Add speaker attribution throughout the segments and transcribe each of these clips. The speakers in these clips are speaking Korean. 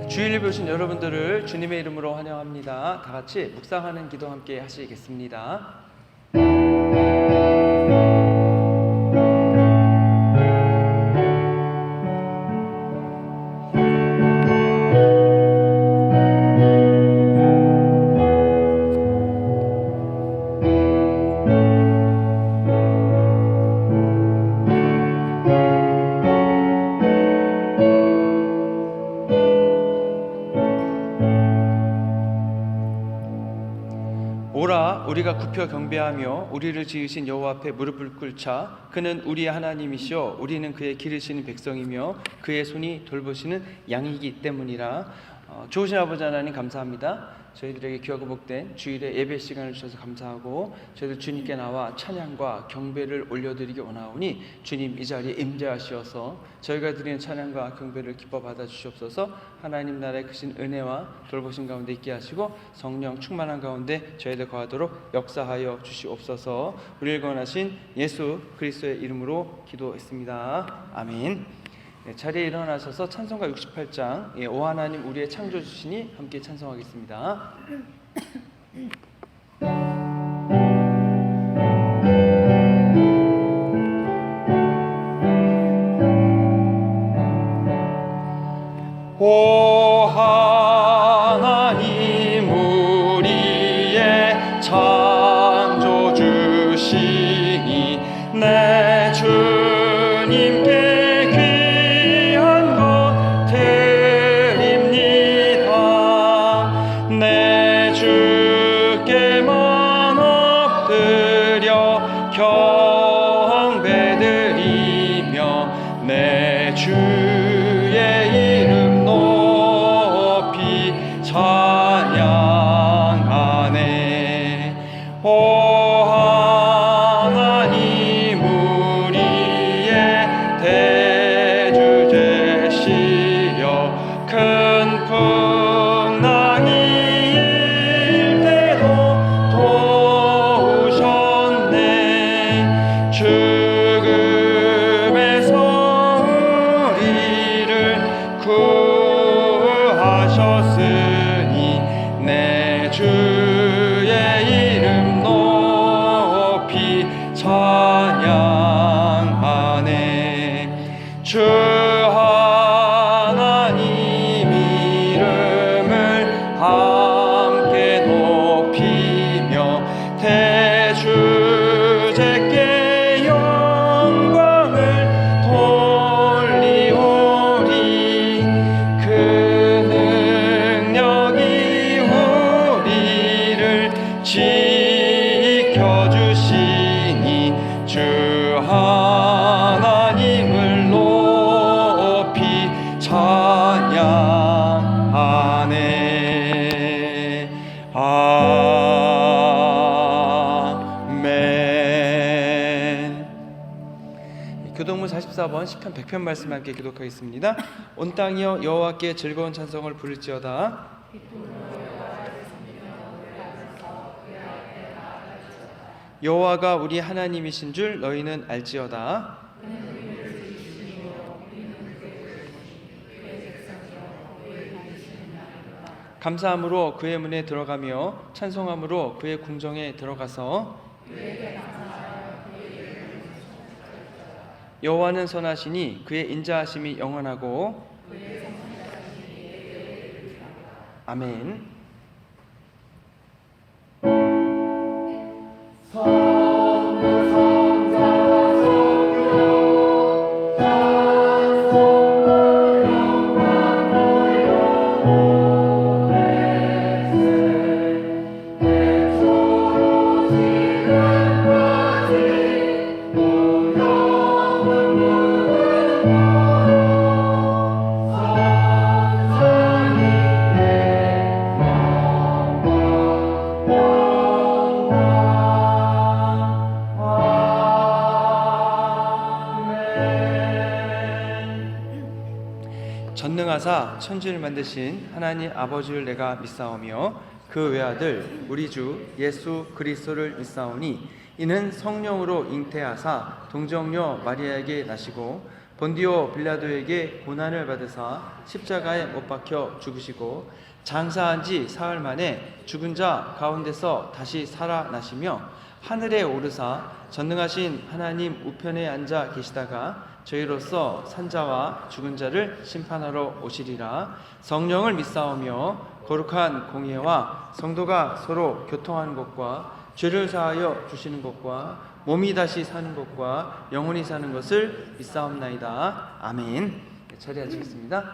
Speaker 1: 주일을 보신 여러분들을 주님의 이름으로 환영합니다. 다 같이 묵상하는 기도 함께 하시겠습니다. 오라 우리가 굽혀 경배하며 우리를 지으신 여호와 앞에 무릎을 꿇자. 그는 우리의 하나님이시오 우리는 그의 기르시는 백성이며 그의 손이 돌보시는 양이기 때문이라. 좋으신 아버지 하나님 감사합니다. 저희들에게 귀하고 복된 주일의 예배 시간을 주셔서 감사하고 저희들 주님께 나와 찬양과 경배를 올려드리기 원하오니 주님 이 자리에 임재하시어서 저희가 드리는 찬양과 경배를 기뻐 받아 주시옵소서. 하나님 나라의 크신 은혜와 돌보신 가운데 있게 하시고 성령 충만한 가운데 저희들 거하도록 역사하여 주시옵소서. 우리를 구원하신 예수 그리스도의 이름으로 기도했습니다. 아멘. 자리에 일어나셔서 찬송가 68장 오 하나님 우리의 창조주시니 함께 찬송하겠습니다. 오 하나님 우리의 창조주시니 내 주님께 경배드리며 내 주의 이름 높이 찬양하네. 오 하나님 우리 교동문 44번 시편 100편 말씀 함께 기독하겠습니다. 온 땅이여 여호와께 즐거운 찬송을 부를지어다. 여호와가 우리 하나님이신 줄 너희는 알지어다. 감사함으로 그의 문에 들어가며 찬송함으로 그의 궁정에 들어가서 여호와는 선하시니 그의 인자하심이 영원하고 아멘. 전능하사 천지를 만드신 하나님 아버지를 내가 믿사오며 그 외아들 우리 주 예수 그리스도를 믿사오니 이는 성령으로 잉태하사 동정녀 마리아에게 나시고 본디오 빌라도에게 고난을 받으사 십자가에 못 박혀 죽으시고 장사한 지 사흘 만에 죽은 자 가운데서 다시 살아나시며 하늘에 오르사 전능하신 하나님 우편에 앉아 계시다가 저희로서 산자와 죽은 자를 심판하러 오시리라. 성령을 믿사오며 거룩한 공예와 성도가 서로 교통하는 것과 죄를 사하여 주시는 것과 몸이 다시 사는 것과 영원히 사는 것을 믿사옵나이다. 아멘. 자리 앉히겠습니다.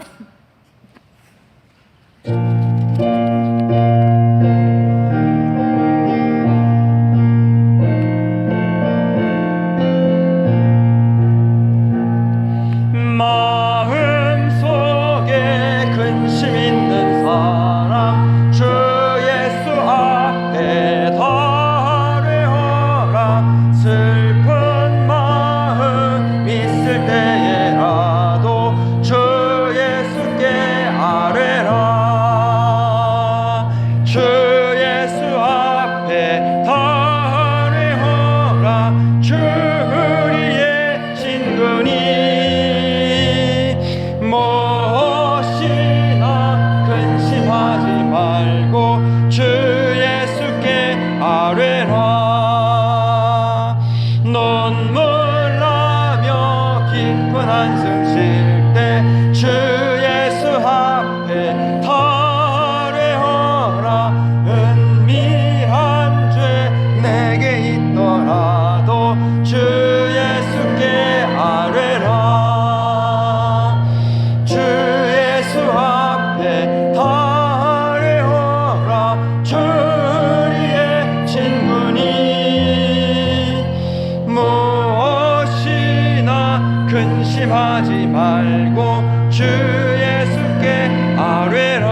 Speaker 1: 근심하지 말고 주 예수께 아뢰라.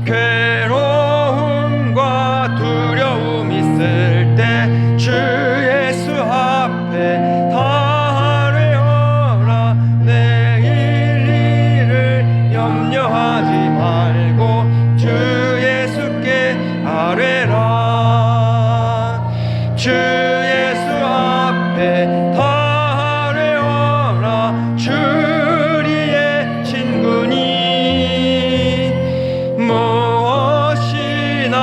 Speaker 1: 괴로움과 두려움 있을 때 주 예수 앞에 다 아뢰어라. 내일 일을 염려하지 말고 주 예수께 아뢰라. 주 예수 앞에 주리의 친구니 무엇이나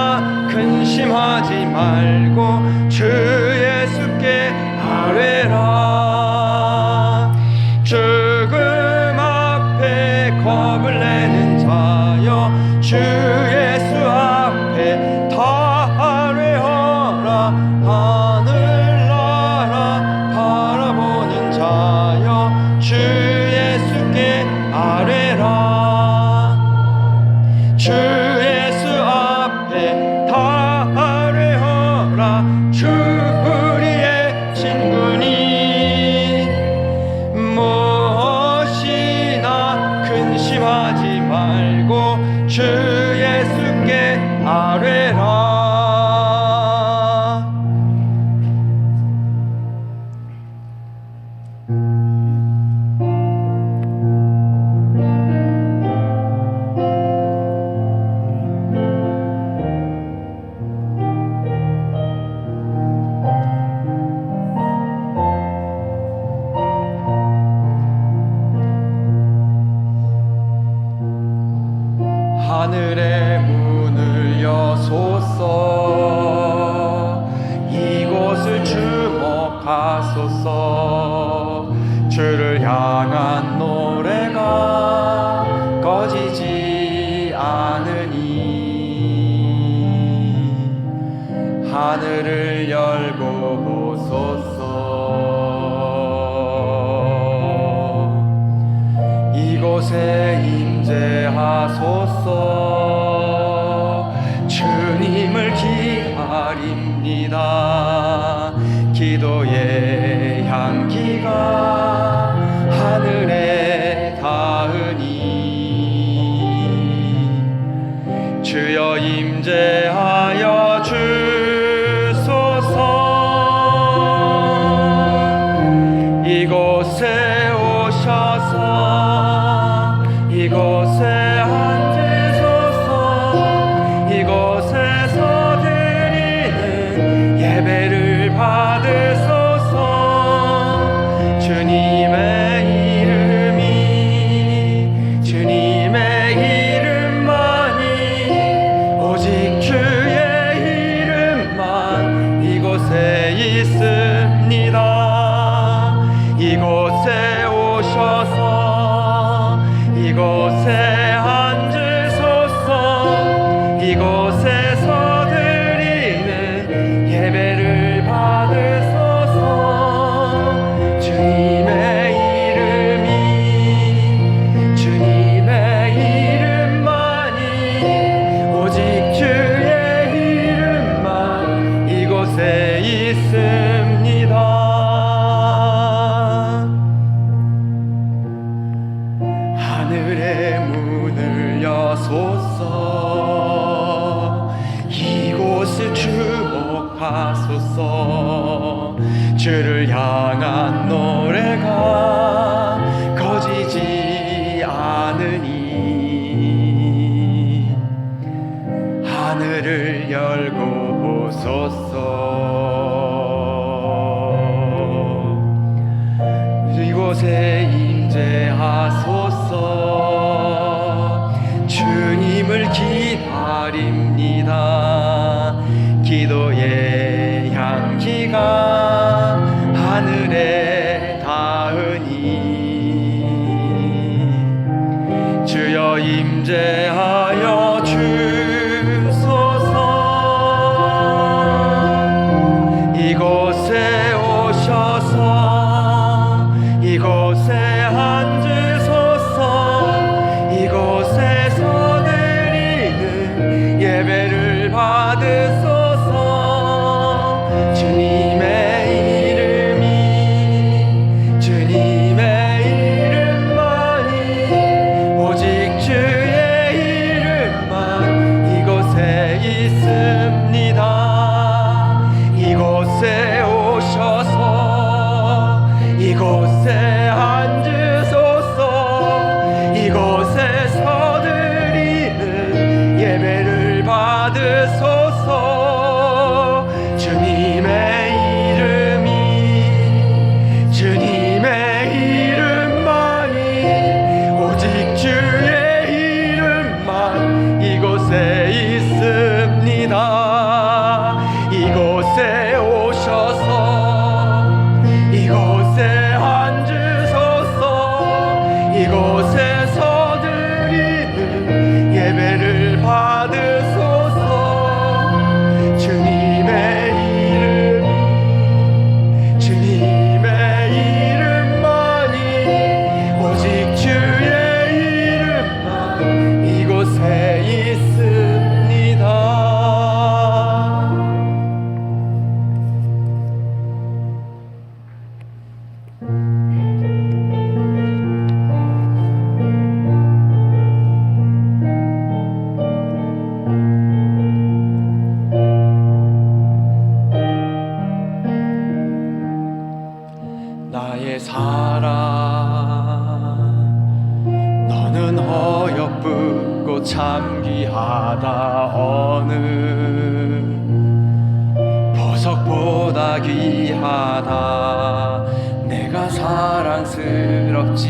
Speaker 1: 근심하지 말고 주 예수께 아뢰라. 죽음 앞에 겁을 내는 자여 주 예수 앞에 다 아뢰어라. 하늘나라 바라보는 자여 주 예수께 아뢰라. 주 예수 앞에 다 아뢰어라. 주 우리의 친구니 하소서. 주를 향한 노래가 꺼지지 않으니 하늘을 열고 보소서. 이곳에 임재하소서. 주님을 기다립니다. 기도의 향기가 하늘에 닿으니 주여 임재하여 주소서. 이곳에 오셔서 이곳에 앉으소서. 이곳에서 드리는 예배를 받으소서. 주님의 이름이 주님의 이름만이 오직 주의 이름만 이곳에 있습니다. 이곳에 오셔서 이곳에 앉으소서. 이곳에서 드리는 예배를 받으소서. 주님의 이름이 주님의 이름만이 오직 주의 이름만 이곳에 있습니다. 하늘의 문을 여소서. 이곳을 주목하소서. 주를 향한 노래가 꺼지지 않으니 하늘을 열고 보소서. 이곳에 임재하소서. 주님을 기다립니다. 기도의 향기가 하늘에 닿으니 주여 임재하여 주소서. 이곳에 오셔서 이곳에 앉으소서. 이곳에서 드리는 예배를 받으소서. 주님의 이름이 주님의 이름만이 오직 주의 이름만 이곳에 있습니다. 이곳에 오셔서 이곳에 앉으소서. 이곳에서 드리는 예배를 받으소서. 주님의 이름이 주님의 이름만이 오직 주의 이름만 이곳에 있습니다. 이곳에 오셔서 이곳에 앉으소서. 이곳에서 드리는 예배를 받으소서. 주님의 이름이 주님의 이름만이 오직 주의 이름만 이곳에 있습니다. 나의 사랑 너는 어여쁘고 참 귀하다. 어느 보석보다 귀하다. 내가 사랑스럽지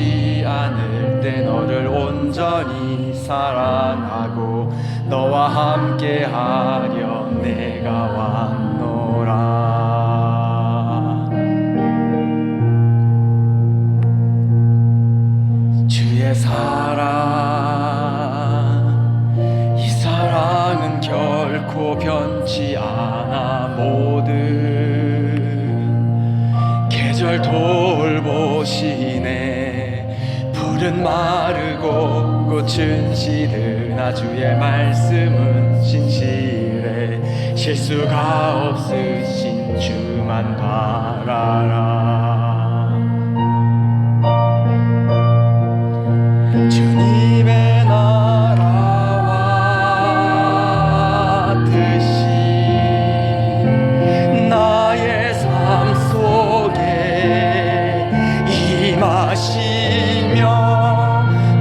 Speaker 1: 않을 때 너를 온전히 사랑하고 너와 함께하려 내가 왔노라. 돌보시네. 풀은 마르고 꽃은 시드나 주의 말씀은 신실해. 실수가 없으신 주만 바라라. 주님의 나라와 뜻이 나의 삶 속에 임하시며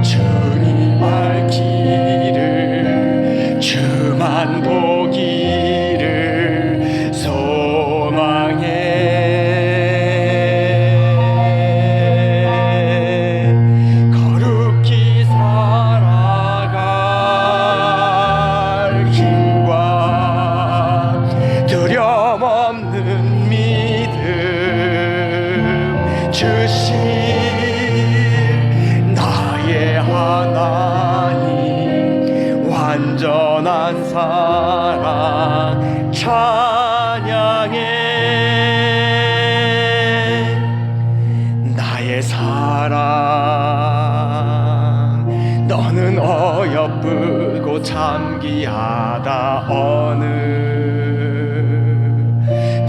Speaker 1: 주님 알기를 주만 보기를 소망해. 거룩히 살아갈 힘과 두려움 없는 믿음 주신 나의 하나님, 완전한 사랑 찬양해. 나의 사랑 너는 어여쁘고 참귀하다. 어느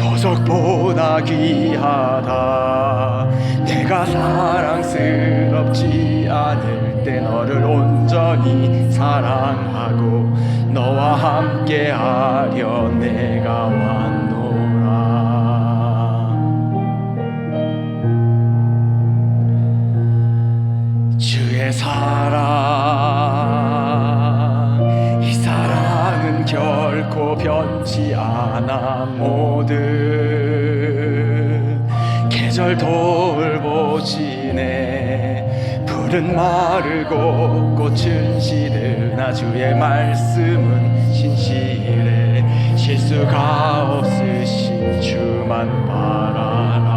Speaker 1: 보석보다 귀하다. 내가 사랑스럽지 않을 때 너를 온전히 사랑하고 너와 함께하려 내가 왔노라. 주의 사랑, 이 사랑은 결코 변치 않아. 모든 계절 돌보시네. 풀은 마르고 꽃은 시드나 주의 말씀은 신실해. 실수가 없으신 주만 바라라.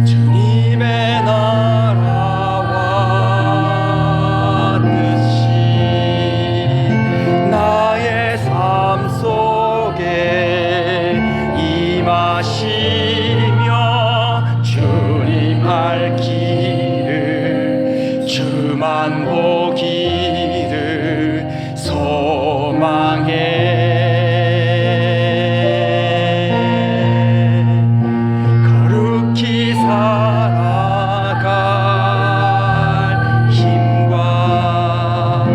Speaker 1: 주님의 나라와 뜻이 나의 삶 속에 임하시며 주님 알기를 주만 보기를 소망해. 거룩히 살아갈 힘과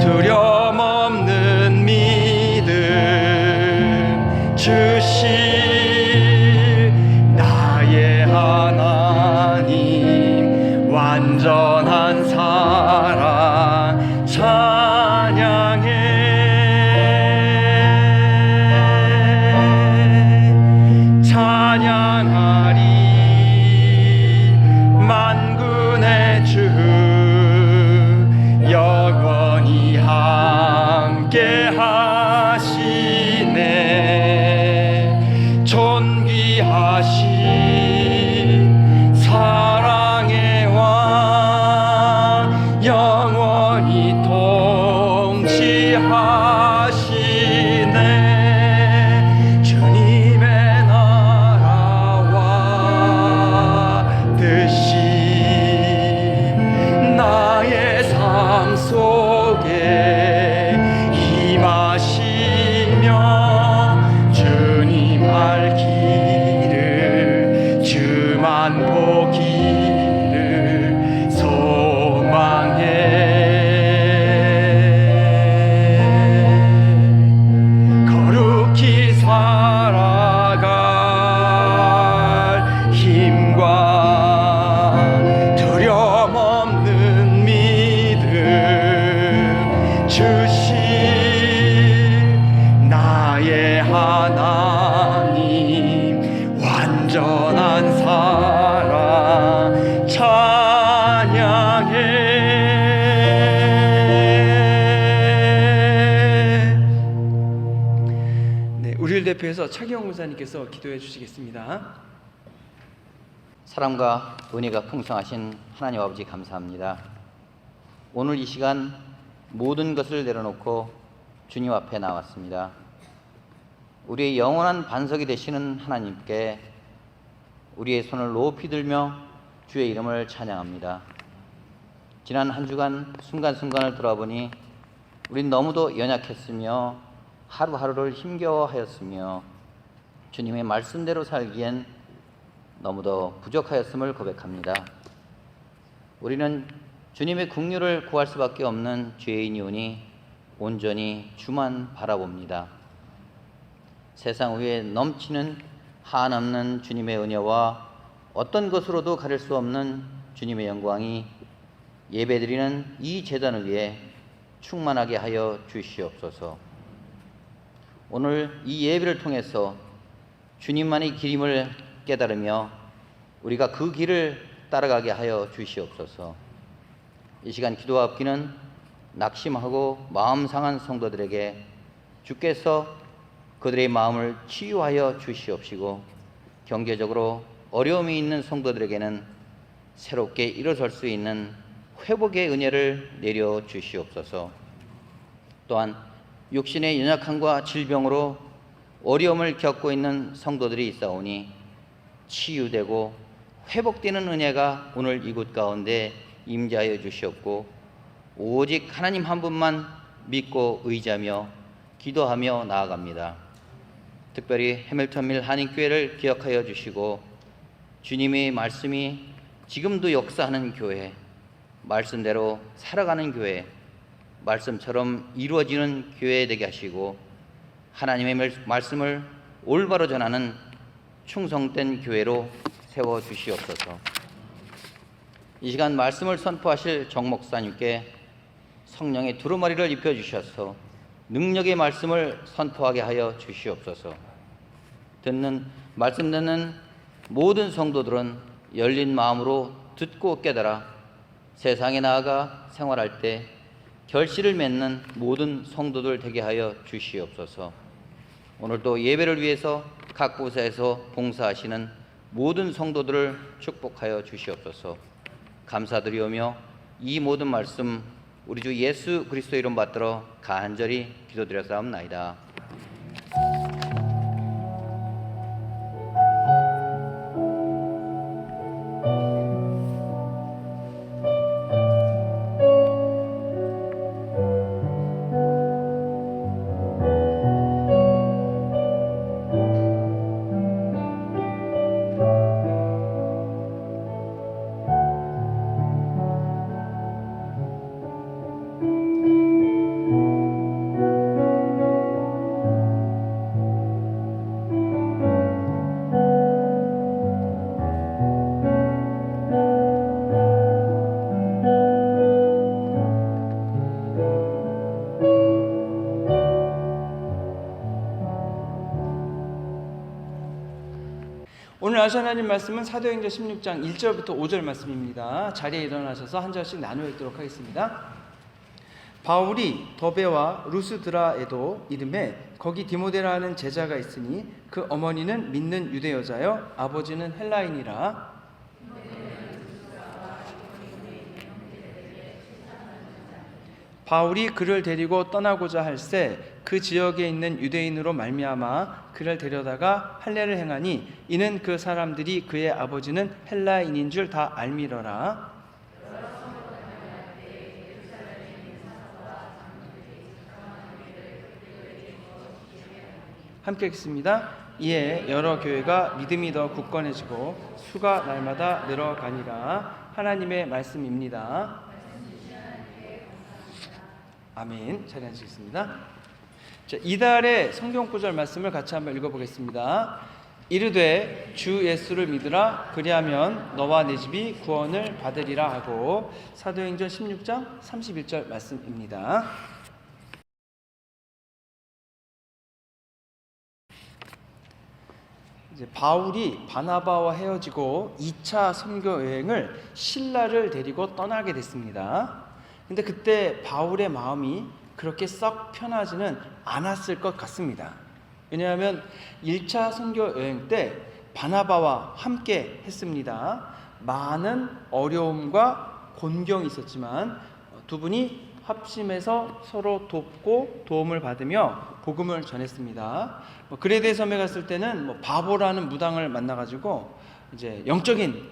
Speaker 1: 두려움 없는 믿음 주신 나의 하나님, 완전한 사랑 찬양해. 찬양하리 만군의 주, 영원히 함께 하시네. 존귀하신 사랑의 왕, 영원히 통치하시네. 주님의 나라와 뜻이 나의 삶 속에 임하시며 주님 알기를 주만 보기를 소망해. 거룩히 살아갈 힘과 두려움 없는 믿음 주신 나의 하나님, 완전한 사랑 찬양해. 네, 우리를 대표해서 차기영 목사님께서 기도해 주시겠습니다.
Speaker 2: 사랑과 은혜가 풍성하신 하나님 아버지 감사합니다. 오늘 이 시간 모든 것을 내려놓고 주님 앞에 나왔습니다. 우리의 영원한 반석이 되시는 하나님께 우리의 손을 높이 들며 주의 이름을 찬양합니다. 지난 한 주간 순간순간을 돌아보니 우린 너무도 연약했으며 하루하루를 힘겨워하였으며 주님의 말씀대로 살기엔 너무도 부족하였음을 고백합니다. 우리는 주님의 긍휼을 구할 수밖에 없는 죄인이오니 온전히 주만 바라봅니다. 세상 위에 넘치는 한없는 주님의 은혜와 어떤 것으로도 가릴 수 없는 주님의 영광이 예배드리는 이 제단을 위해 충만하게 하여 주시옵소서. 오늘 이 예배를 통해서 주님만의 길임을 깨달으며 우리가 그 길을 따라가게 하여 주시옵소서. 이 시간 기도와 합기는 낙심하고 마음 상한 성도들에게 주께서 그들의 마음을 치유하여 주시옵시고, 경제적으로 어려움이 있는 성도들에게는 새롭게 일어설 수 있는 회복의 은혜를 내려 주시옵소서. 또한 육신의 연약함과 질병으로 어려움을 겪고 있는 성도들이 있사오니 치유되고 회복되는 은혜가 오늘 이곳 가운데 임재하여 주시옵고, 오직 하나님 한 분만 믿고 의지하며 기도하며 나아갑니다. 특별히 해밀턴밀 한인교회를 기억하여 주시고, 주님의 말씀이 지금도 역사하는 교회, 말씀대로 살아가는 교회, 말씀처럼 이루어지는 교회 되게 하시고, 하나님의 말씀을 올바로 전하는 충성된 교회로 세워주시옵소서. 이 시간 말씀을 선포하실 정 목사님께 성령의 두루마리를 입혀주셔서 능력의 말씀을 선포하게 하여 주시옵소서. 말씀 듣는 모든 성도들은 열린 마음으로 듣고 깨달아 세상에 나아가 생활할 때 결실을 맺는 모든 성도들 되게 하여 주시옵소서. 오늘도 예배를 위해서 각 부서에서 봉사하시는 모든 성도들을 축복하여 주시옵소서. 감사드리오며 이 모든 말씀 우리 주 예수 그리스도 이름 받들어 간절히 기도드렸사옵나이다.
Speaker 1: 오늘 하신 하나님 말씀은 사도행전 16장 1절부터 5절 말씀입니다. 자리에 일어나셔서 한 절씩 나누어 읽도록 하겠습니다. 바울이 더베와 루스드라에도 이름에 거기 디모데라는 제자가 있으니 그 어머니는 믿는 유대 여자여 아버지는 헬라인이라. 바울이 그를 데리고 떠나고자 할새 그 지역에 있는 유대인으로 말미암아 그를 데려다가 할례를 행하니 이는 그 사람들이 그의 아버지는 헬라인인 줄 다 알미러라. 함께 읽습니다. 이에 여러 교회가 믿음이 더 굳건해지고 수가 날마다 늘어가니라. 하나님의 말씀입니다. 아멘. 자리 앉으시겠습니다. 자, 이달의 성경 구절 말씀을 같이 한번 읽어보겠습니다. 이르되 주 예수를 믿으라 그리하면 너와 내 집이 구원을 받으리라 하고, 사도행전 16장 31절 말씀입니다. 이제 바울이 바나바와 헤어지고 2차 선교 여행을 신라를 데리고 떠나게 됐습니다. 근데 그때 바울의 마음이 그렇게 썩 편하지는 않았을 것 같습니다. 왜냐하면 1차 선교 여행 때 바나바와 함께 했습니다. 많은 어려움과 곤경이 있었지만 두 분이 합심해서 서로 돕고 도움을 받으며 복음을 전했습니다. 그레데 섬에 갔을 때는 바보라는 무당을 만나가지고 이제 영적인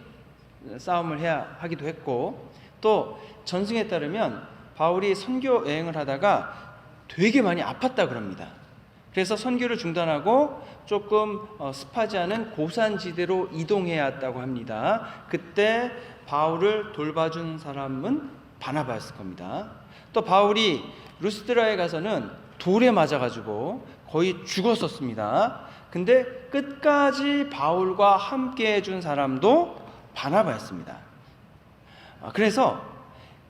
Speaker 1: 싸움을 해야 하기도 했고, 또 전승에 따르면 바울이 선교 여행을 하다가 되게 많이 아팠다 그럽니다. 그래서 선교를 중단하고 조금 습하지 않은 고산지대로 이동해야 했다고 합니다. 그때 바울을 돌봐준 사람은 바나바였을 겁니다. 또 바울이 루스드라에 가서는 돌에 맞아가지고 거의 죽었었습니다. 근데 끝까지 바울과 함께 해준 사람도 바나바였습니다. 그래서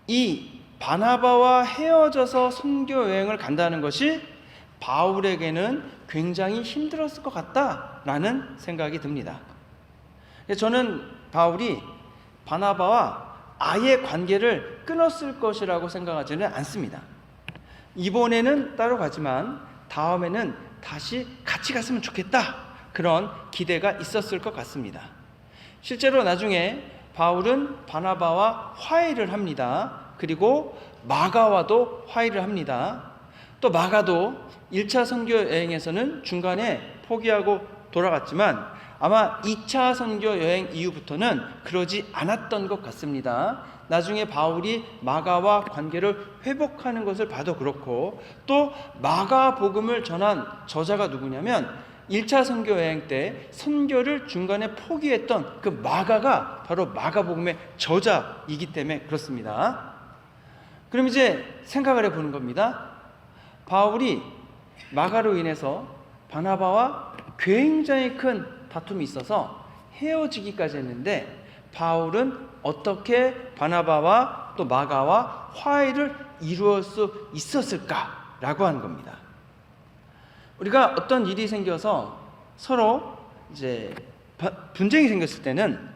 Speaker 1: 이 바나바와 헤어져서 선교 여행을 간다는 것이 바울에게는 굉장히 힘들었을 것 같다라는 생각이 듭니다. 저는 바울이 바나바와 아예 관계를 끊었을 것이라고 생각하지는 않습니다. 이번에는 따로 가지만 다음에는 다시 같이 갔으면 좋겠다, 그런 기대가 있었을 것 같습니다. 실제로 나중에 바울은 바나바와 화해를 합니다. 그리고 마가와도 화해를 합니다. 또 마가도 1차 선교 여행에서는 중간에 포기하고 돌아갔지만 아마 2차 선교 여행 이후부터는 그러지 않았던 것 같습니다. 나중에 바울이 마가와 관계를 회복하는 것을 봐도 그렇고, 또 마가 복음을 전한 저자가 누구냐면 1차 선교 여행 때 선교를 중간에 포기했던 그 마가가 바로 마가복음의 저자이기 때문에 그렇습니다. 그럼 이제 생각을 해보는 겁니다. 바울이 마가로 인해서 바나바와 굉장히 큰 다툼이 있어서 헤어지기까지 했는데, 바울은 어떻게 바나바와 또 마가와 화해를 이루을 수 있었을까라고 하는 겁니다. 우리가 어떤 일이 생겨서 서로 이제 분쟁이 생겼을 때는,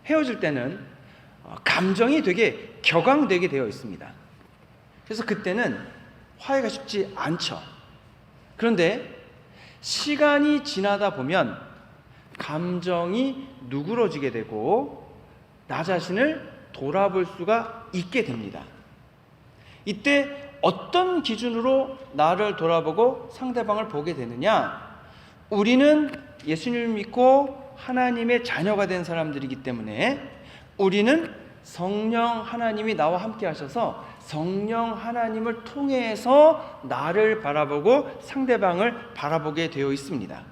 Speaker 1: 헤어질 때는 감정이 되게 격앙되게 되어 있습니다. 그래서 그때는 화해가 쉽지 않죠. 그런데 시간이 지나다 보면 감정이 누그러지게 되고 나 자신을 돌아볼 수가 있게 됩니다. 이때 어떤 기준으로 나를 돌아보고 상대방을 보게 되느냐? 우리는 예수님을 믿고 하나님의 자녀가 된 사람들이기 때문에 우리는 성령 하나님이 나와 함께 하셔서 성령 하나님을 통해서 나를 바라보고 상대방을 바라보게 되어 있습니다.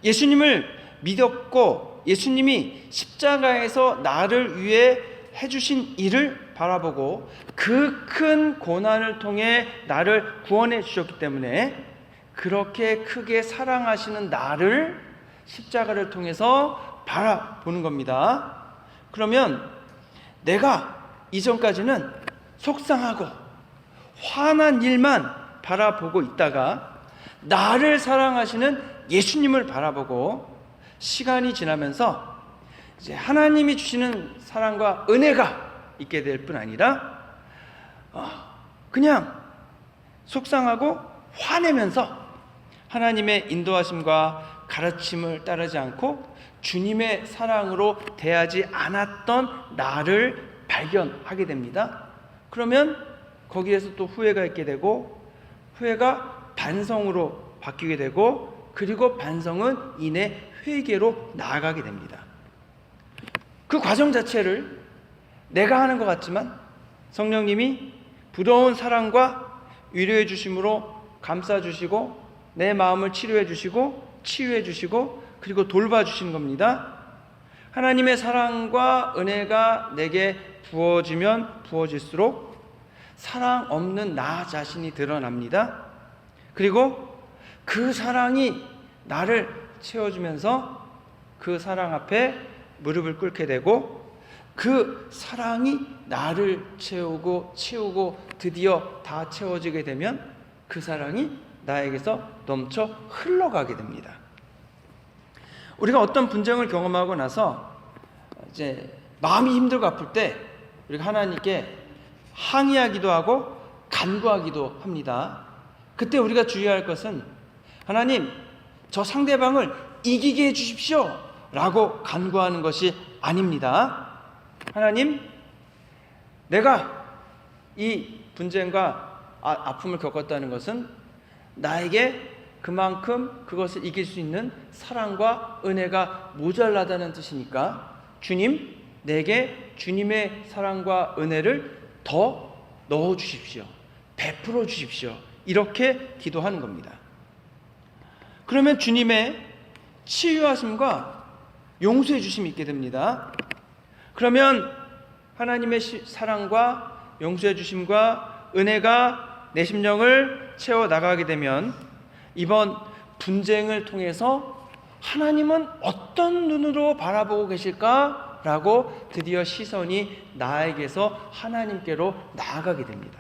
Speaker 1: 예수님을 믿었고 예수님이 십자가에서 나를 위해 해주신 일을 바라보고 그 큰 고난을 통해 나를 구원해 주셨기 때문에 그렇게 크게 사랑하시는 나를 십자가를 통해서 바라보는 겁니다. 그러면 내가 이전까지는 속상하고 화난 일만 바라보고 있다가 나를 사랑하시는 예수님을 바라보고 시간이 지나면서 이제 하나님이 주시는 사랑과 은혜가 있게 될 뿐 아니라 그냥 속상하고 화내면서 하나님의 인도하심과 가르침을 따르지 않고 주님의 사랑으로 대하지 않았던 나를 발견하게 됩니다. 그러면 거기에서 또 후회가 있게 되고 후회가 반성으로 바뀌게 되고 그리고 반성은 이내 회개로 나아가게 됩니다. 그 과정 자체를 내가 하는 것 같지만 성령님이 부러운 사랑과 위로해 주심으로 감싸 주시고 내 마음을 치료해 주시고 치유해 주시고 그리고 돌봐 주시는 겁니다. 하나님의 사랑과 은혜가 내게 부어지면 부어질수록 사랑 없는 나 자신이 드러납니다. 그리고 그 사랑이 나를 채워주면서 그 사랑 앞에 무릎을 꿇게 되고 그 사랑이 나를 채우고 드디어 다 채워지게 되면 그 사랑이 나에게서 넘쳐 흘러가게 됩니다. 우리가 어떤 분쟁을 경험하고 나서 이제 마음이 힘들고 아플 때 우리가 하나님께 항의하기도 하고 간구하기도 합니다. 그때 우리가 주의할 것은 하나님, 저 상대방을 이기게 해주십시오 라고 간구하는 것이 아닙니다. 하나님, 내가 이 분쟁과 아픔을 겪었다는 것은 나에게 그만큼 그것을 이길 수 있는 사랑과 은혜가 모자라다는 뜻이니까 주님, 내게 주님의 사랑과 은혜를 더 넣어 주십시오. 베풀어 주십시오. 이렇게 기도하는 겁니다. 그러면 주님의 치유하심과 용서해 주심이 있게 됩니다. 그러면 하나님의 사랑과 용서해 주심과 은혜가 내 심령을 채워 나가게 되면 이번 분쟁을 통해서 하나님은 어떤 눈으로 바라보고 계실까? 라고 드디어 시선이 나에게서 하나님께로 나아가게 됩니다.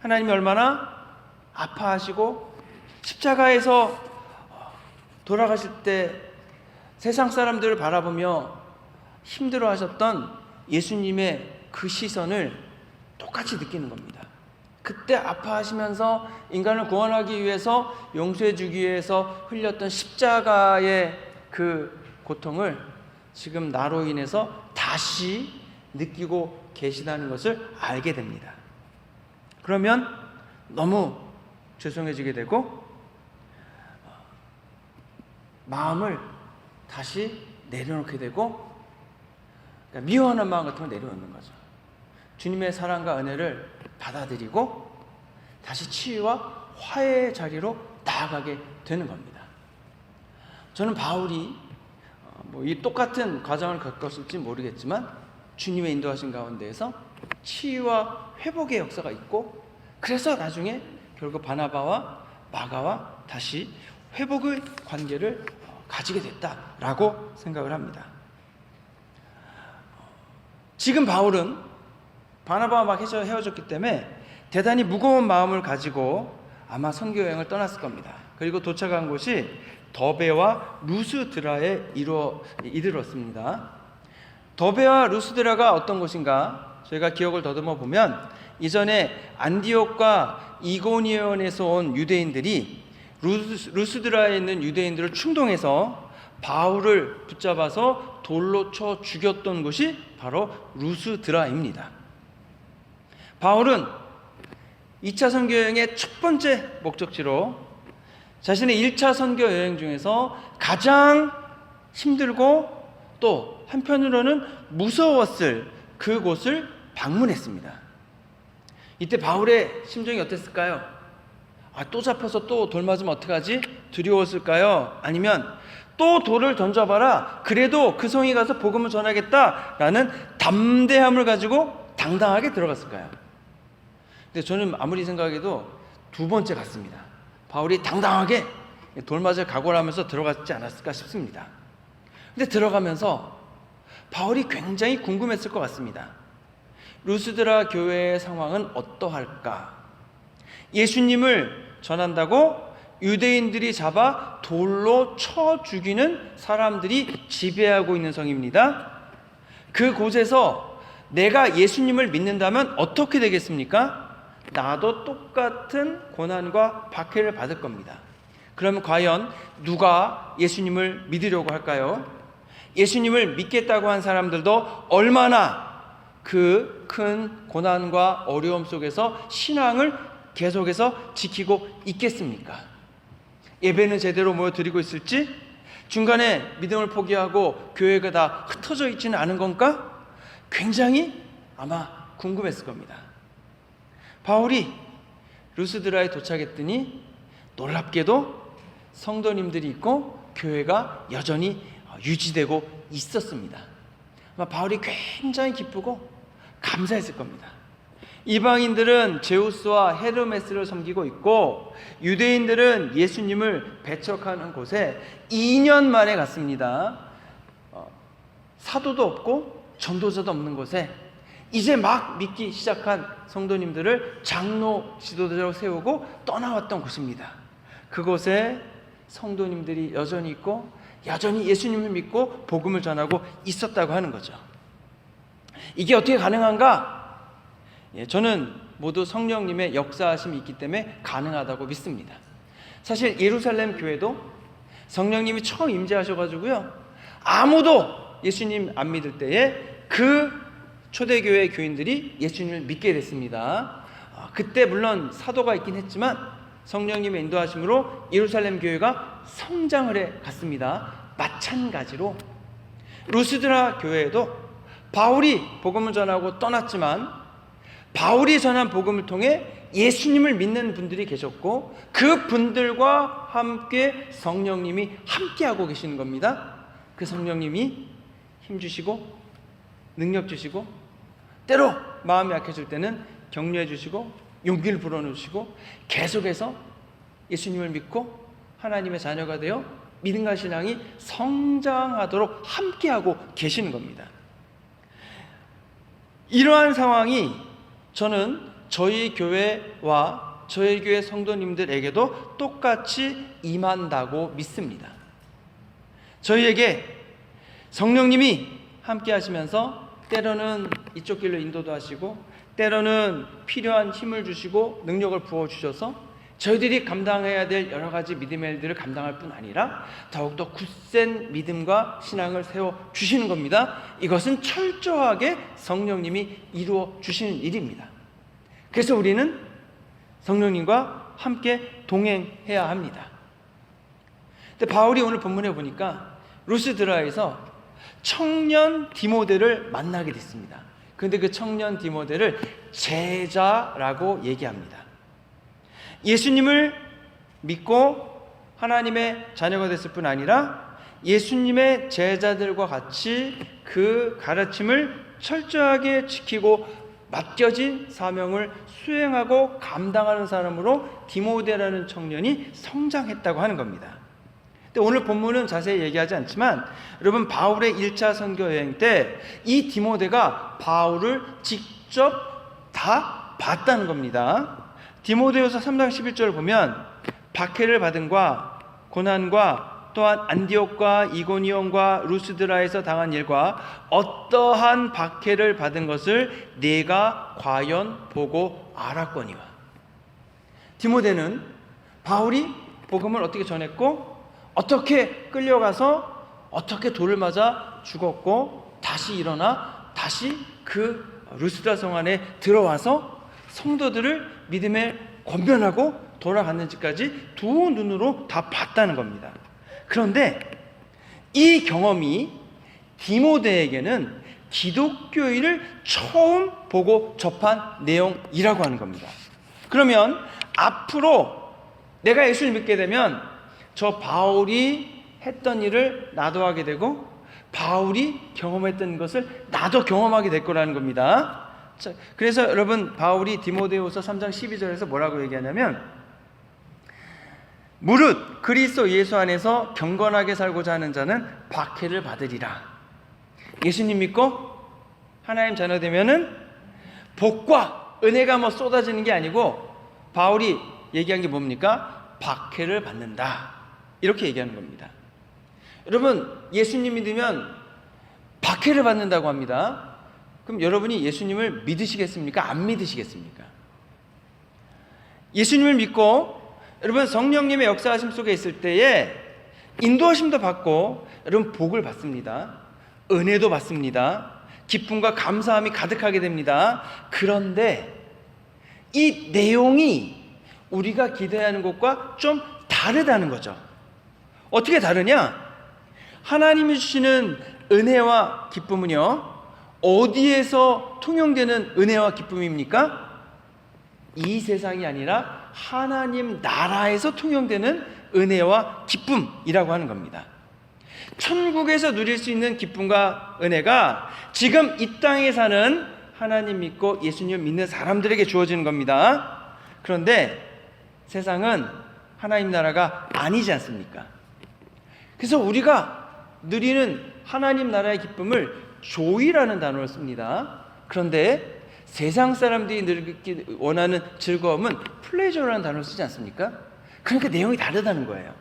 Speaker 1: 하나님이 얼마나 아파하시고 십자가에서 돌아가실 때 세상 사람들을 바라보며 힘들어하셨던 예수님의 그 시선을 똑같이 느끼는 겁니다. 그때 아파하시면서 인간을 구원하기 위해서 용서해 주기 위해서 흘렸던 십자가의 그 고통을 지금 나로 인해서 다시 느끼고 계시다는 것을 알게 됩니다. 그러면 너무 죄송해지게 되고 마음을 다시 내려놓게 되고, 그러니까 미워하는 마음 같은 걸 내려놓는 거죠. 주님의 사랑과 은혜를 받아들이고 다시 치유와 화해의 자리로 나아가게 되는 겁니다. 저는 바울이 이 똑같은 과정을 겪었을지 모르겠지만 주님의 인도하신 가운데에서 치유와 회복의 역사가 있고, 그래서 나중에 결국 바나바와 마가와 다시 회복의 관계를 가지게 됐다라고 생각을 합니다. 지금 바울은 바나바와 막 헤어졌기 때문에 대단히 무거운 마음을 가지고 아마 선교 여행을 떠났을 겁니다. 그리고 도착한 곳이 더베와 루스드라에 이르렀습니다. 더베와 루스드라가 어떤 곳인가? 저희가 기억을 더듬어 보면 이전에 안디옥과 이고니온에서 온 유대인들이 루스드라에 있는 유대인들을 충동해서 바울을 붙잡아서 돌로 쳐 죽였던 곳이 바로 루스드라입니다. 바울은 2차 선교 여행의 첫 번째 목적지로 자신의 1차 선교 여행 중에서 가장 힘들고 또 한편으로는 무서웠을 그곳을 방문했습니다. 이때 바울의 심정이 어땠을까요? 또 잡혀서 또 돌 맞으면 어떡하지? 두려웠을까요? 아니면 또 돌을 던져봐라, 그래도 그 성에 가서 복음을 전하겠다라는 담대함을 가지고 당당하게 들어갔을까요? 근데 저는 아무리 생각해도 두 번째 같습니다. 바울이 당당하게 돌 맞을 각오를 하면서 들어갔지 않았을까 싶습니다. 근데 들어가면서 바울이 굉장히 궁금했을 것 같습니다. 루스드라 교회의 상황은 어떠할까? 예수님을 전한다고 유대인들이 잡아 돌로 쳐 죽이는 사람들이 지배하고 있는 성입니다. 그곳에서 내가 예수님을 믿는다면 어떻게 되겠습니까? 나도 똑같은 고난과 박해를 받을 겁니다. 그러면 과연 누가 예수님을 믿으려고 할까요? 예수님을 믿겠다고 한 사람들도 얼마나 그 큰 고난과 어려움 속에서 신앙을 계속해서 지키고 있겠습니까? 예배는 제대로 모여드리고 있을지, 중간에 믿음을 포기하고 교회가 다 흩어져 있지는 않은 건가? 굉장히 아마 궁금했을 겁니다. 바울이 루스드라에 도착했더니 놀랍게도 성도님들이 있고 교회가 여전히 유지되고 있었습니다. 아마 바울이 굉장히 기쁘고 감사했을 겁니다. 이방인들은 제우스와 헤르메스를 섬기고 있고 유대인들은 예수님을 배척하는 곳에 2년 만에 갔습니다. 사도도 없고 전도자도 없는 곳에 이제 막 믿기 시작한 성도님들을 장로 지도자로 세우고 떠나왔던 곳입니다. 그곳에 성도님들이 여전히 있고 여전히 예수님을 믿고 복음을 전하고 있었다고 하는 거죠. 이게 어떻게 가능한가? 저는 모두 성령님의 역사하심이 있기 때문에 가능하다고 믿습니다. 사실 예루살렘 교회도 성령님이 처음 임재하셔가지고요, 아무도 예수님 안 믿을 때에 그 초대교회 교인들이 예수님을 믿게 됐습니다. 그때 물론 사도가 있긴 했지만 성령님의 인도하심으로 예루살렘 교회가 성장을 해 갔습니다. 마찬가지로 루스드라 교회에도 바울이 복음을 전하고 떠났지만 바울이 전한 복음을 통해 예수님을 믿는 분들이 계셨고 그 분들과 함께 성령님이 함께하고 계시는 겁니다. 그 성령님이 힘 주시고 능력 주시고 때로 마음이 약해질 때는 격려해 주시고 용기를 불어넣으시고 계속해서 예수님을 믿고 하나님의 자녀가 되어 믿음과 신앙이 성장하도록 함께하고 계시는 겁니다. 이러한 상황이 저는 저희 교회와 저희 교회 성도님들에게도 똑같이 임한다고 믿습니다. 저희에게 성령님이 함께 하시면서 때로는 이쪽 길로 인도도 하시고 때로는 필요한 힘을 주시고 능력을 부어주셔서 저희들이 감당해야 될 여러 가지 믿음의 일들을 감당할 뿐 아니라 더욱더 굳센 믿음과 신앙을 세워주시는 겁니다. 이것은 철저하게 성령님이 이루어 주시는 일입니다. 그래서 우리는 성령님과 함께 동행해야 합니다. 근데 바울이 오늘 본문에 보니까 루스드라에서 청년 디모데를 만나게 됐습니다. 그런데 그 청년 디모데를 제자라고 얘기합니다. 예수님을 믿고 하나님의 자녀가 됐을 뿐 아니라 예수님의 제자들과 같이 그 가르침을 철저하게 지키고 맡겨진 사명을 수행하고 감당하는 사람으로 디모데라는 청년이 성장했다고 하는 겁니다. 근데 오늘 본문은 자세히 얘기하지 않지만 여러분 바울의 1차 선교 여행 때 이 디모데가 바울을 직접 다 봤다는 겁니다. 디모데후서 3장 11절을 보면 박해를 받음과 고난과 또한 안디옥과 이고니온과 루스드라에서 당한 일과 어떠한 박해를 받은 것을 내가 과연 보고 알았거니와. 디모데는 바울이 복음을 어떻게 전했고 어떻게 끌려가서 어떻게 돌을 맞아 죽었고 다시 일어나 다시 그 루스드라 성 안에 들어와서 성도들을 믿음에 권변하고 돌아갔는지까지 두 눈으로 다 봤다는 겁니다. 그런데 이 경험이 디모데에게는 기독교인을 처음 보고 접한 내용이라고 하는 겁니다. 그러면 앞으로 내가 예수를 믿게 되면 저 바울이 했던 일을 나도 하게 되고 바울이 경험했던 것을 나도 경험하게 될 거라는 겁니다. 자, 그래서 여러분 바울이 디모데후서 3장 12절에서 뭐라고 얘기하냐면 무릇 그리스도 예수 안에서 경건하게 살고자 하는 자는 박해를 받으리라. 예수님 믿고 하나님 자녀 되면은 복과 은혜가 뭐 쏟아지는 게 아니고 바울이 얘기한 게 뭡니까? 박해를 받는다. 이렇게 얘기하는 겁니다. 여러분 예수님 믿으면 박해를 받는다고 합니다. 그럼 여러분이 예수님을 믿으시겠습니까? 안 믿으시겠습니까? 예수님을 믿고 여러분 성령님의 역사하심 속에 있을 때에 인도하심도 받고 여러분 복을 받습니다. 은혜도 받습니다. 기쁨과 감사함이 가득하게 됩니다. 그런데 이 내용이 우리가 기대하는 것과 좀 다르다는 거죠. 어떻게 다르냐? 하나님이 주시는 은혜와 기쁨은요 어디에서 통용되는 은혜와 기쁨입니까? 이 세상이 아니라 하나님 나라에서 통용되는 은혜와 기쁨이라고 하는 겁니다. 천국에서 누릴 수 있는 기쁨과 은혜가 지금 이 땅에 사는 하나님 믿고 예수님 믿는 사람들에게 주어지는 겁니다. 그런데 세상은 하나님 나라가 아니지 않습니까? 그래서 우리가 누리는 하나님 나라의 기쁨을 조이라는 단어를 씁니다. 그런데 세상 사람들이 누리기 원하는 즐거움은 플레저라는 단어를 쓰지 않습니까? 그러니까 내용이 다르다는 거예요.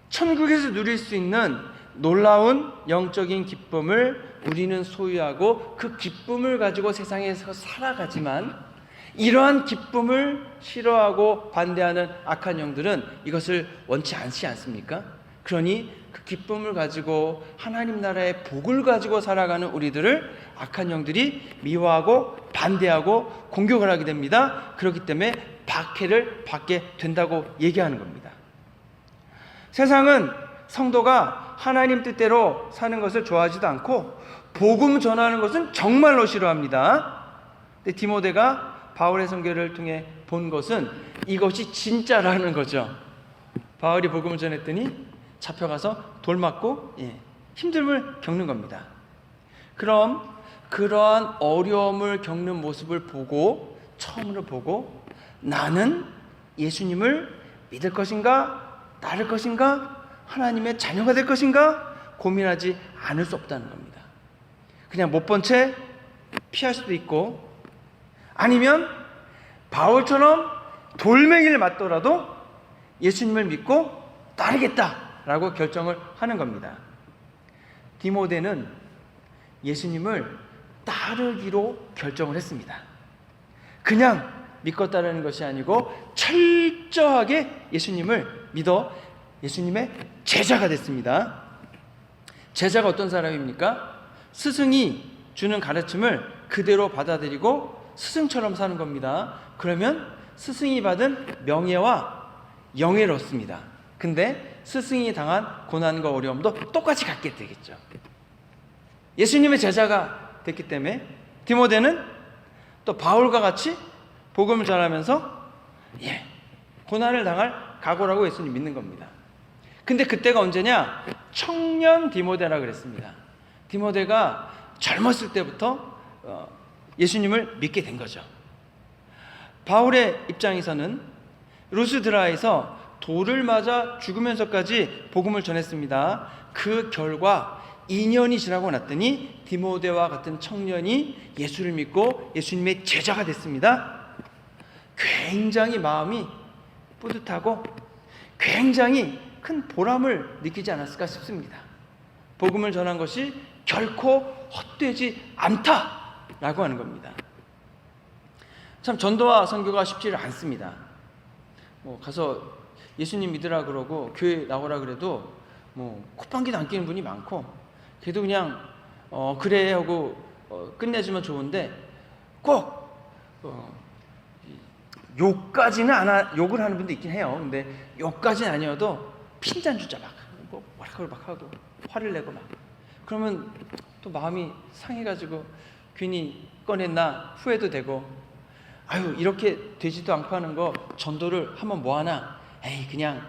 Speaker 1: 천국에서 누릴 수 있는 놀라운 영적인 기쁨을 우리는 소유하고 그 기쁨을 가지고 세상에서 살아가지만 이러한 기쁨을 싫어하고 반대하는 악한 영들은 이것을 원치 않지 않습니까? 그러니 그 기쁨을 가지고 하나님 나라의 복을 가지고 살아가는 우리들을 악한 영들이 미워하고 반대하고 공격을 하게 됩니다. 그렇기 때문에 박해를 받게 된다고 얘기하는 겁니다. 세상은 성도가 하나님 뜻대로 사는 것을 좋아하지도 않고 복음 전하는 것은 정말로 싫어합니다. 근데 디모데가 바울의 선교를 통해 본 것은 이것이 진짜라는 거죠. 바울이 복음을 전했더니 잡혀가서 돌 맞고 힘듦을 겪는 겁니다. 그럼 그러한 어려움을 겪는 모습을 처음으로 보고 나는 예수님을 믿을 것인가? 따를 것인가? 하나님의 자녀가 될 것인가? 고민하지 않을 수 없다는 겁니다. 그냥 못 본 채 피할 수도 있고, 아니면 바울처럼 돌멩이를 맞더라도 예수님을 믿고 따르겠다라고 결정을 하는 겁니다. 디모데는 예수님을 따르기로 결정을 했습니다. 그냥 믿고 따르는 것이 아니고 철저하게 예수님을 믿어 예수님의 제자가 됐습니다. 제자가 어떤 사람입니까? 스승이 주는 가르침을 그대로 받아들이고 스승처럼 사는 겁니다. 그러면 스승이 받은 명예와 영예를 얻습니다. 근데 스승이 당한 고난과 어려움도 똑같이 갖게 되겠죠. 예수님의 제자가 됐기 때문에 디모데는 또 바울과 같이 복음을 전하면서 고난을 당할 각오라고 예수님 믿는 겁니다. 근데 그때가 언제냐? 청년 디모데라 그랬습니다. 디모데가 젊었을 때부터 예수님을 믿게 된 거죠. 바울의 입장에서는 루스드라에서 돌을 맞아 죽으면서까지 복음을 전했습니다. 그 결과 2년이 지나고 났더니 디모데와 같은 청년이 예수를 믿고 예수님의 제자가 됐습니다. 굉장히 마음이 뿌듯하고 굉장히 큰 보람을 느끼지 않았을까 싶습니다. 복음을 전한 것이 결코 헛되지 않다라고 하는 겁니다. 참 전도와 선교가 쉽지를 않습니다. 가서 예수님 믿으라 그러고 교회 나오라 그래도 콧방귀도 안 끼는 분이 많고, 그래도 그냥 그래 하고 끝내주면 좋은데 꼭 욕을 하는 분도 있긴 해요. 근데 욕까지는 아니어도 핀잔주자 막 하고 화를 내고 막 그러면 또 마음이 상해가지고 괜히 꺼냈나 후회도 되고, 이렇게 되지도 않고 하는 거 전도를 하면 뭐하나? 그냥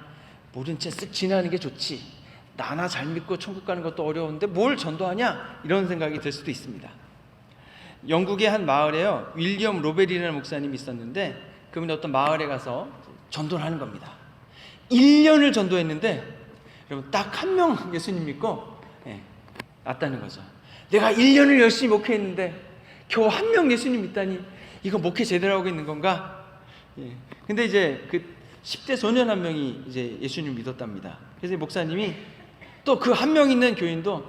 Speaker 1: 모른 채 쓱 지나는 게 좋지. 나나 잘 믿고 천국 가는 것도 어려운데 뭘 전도하냐? 이런 생각이 들 수도 있습니다. 영국의 한 마을에요, 윌리엄 로벨이라는 목사님이 있었는데 그분이 어떤 마을에 가서 전도를 하는 겁니다. 1년을 전도했는데 여러분 딱 한 명 예수님 믿고 왔다는 거죠. 내가 1년을 열심히 목회했는데 겨우 한 명 예수님 믿다니 이거 목회 제대로 하고 있는 건가? 근데 이제 그 10대 소년 한 명이 이제 예수님 믿었답니다. 그래서 목사님이 또 그 한 명 있는 교인도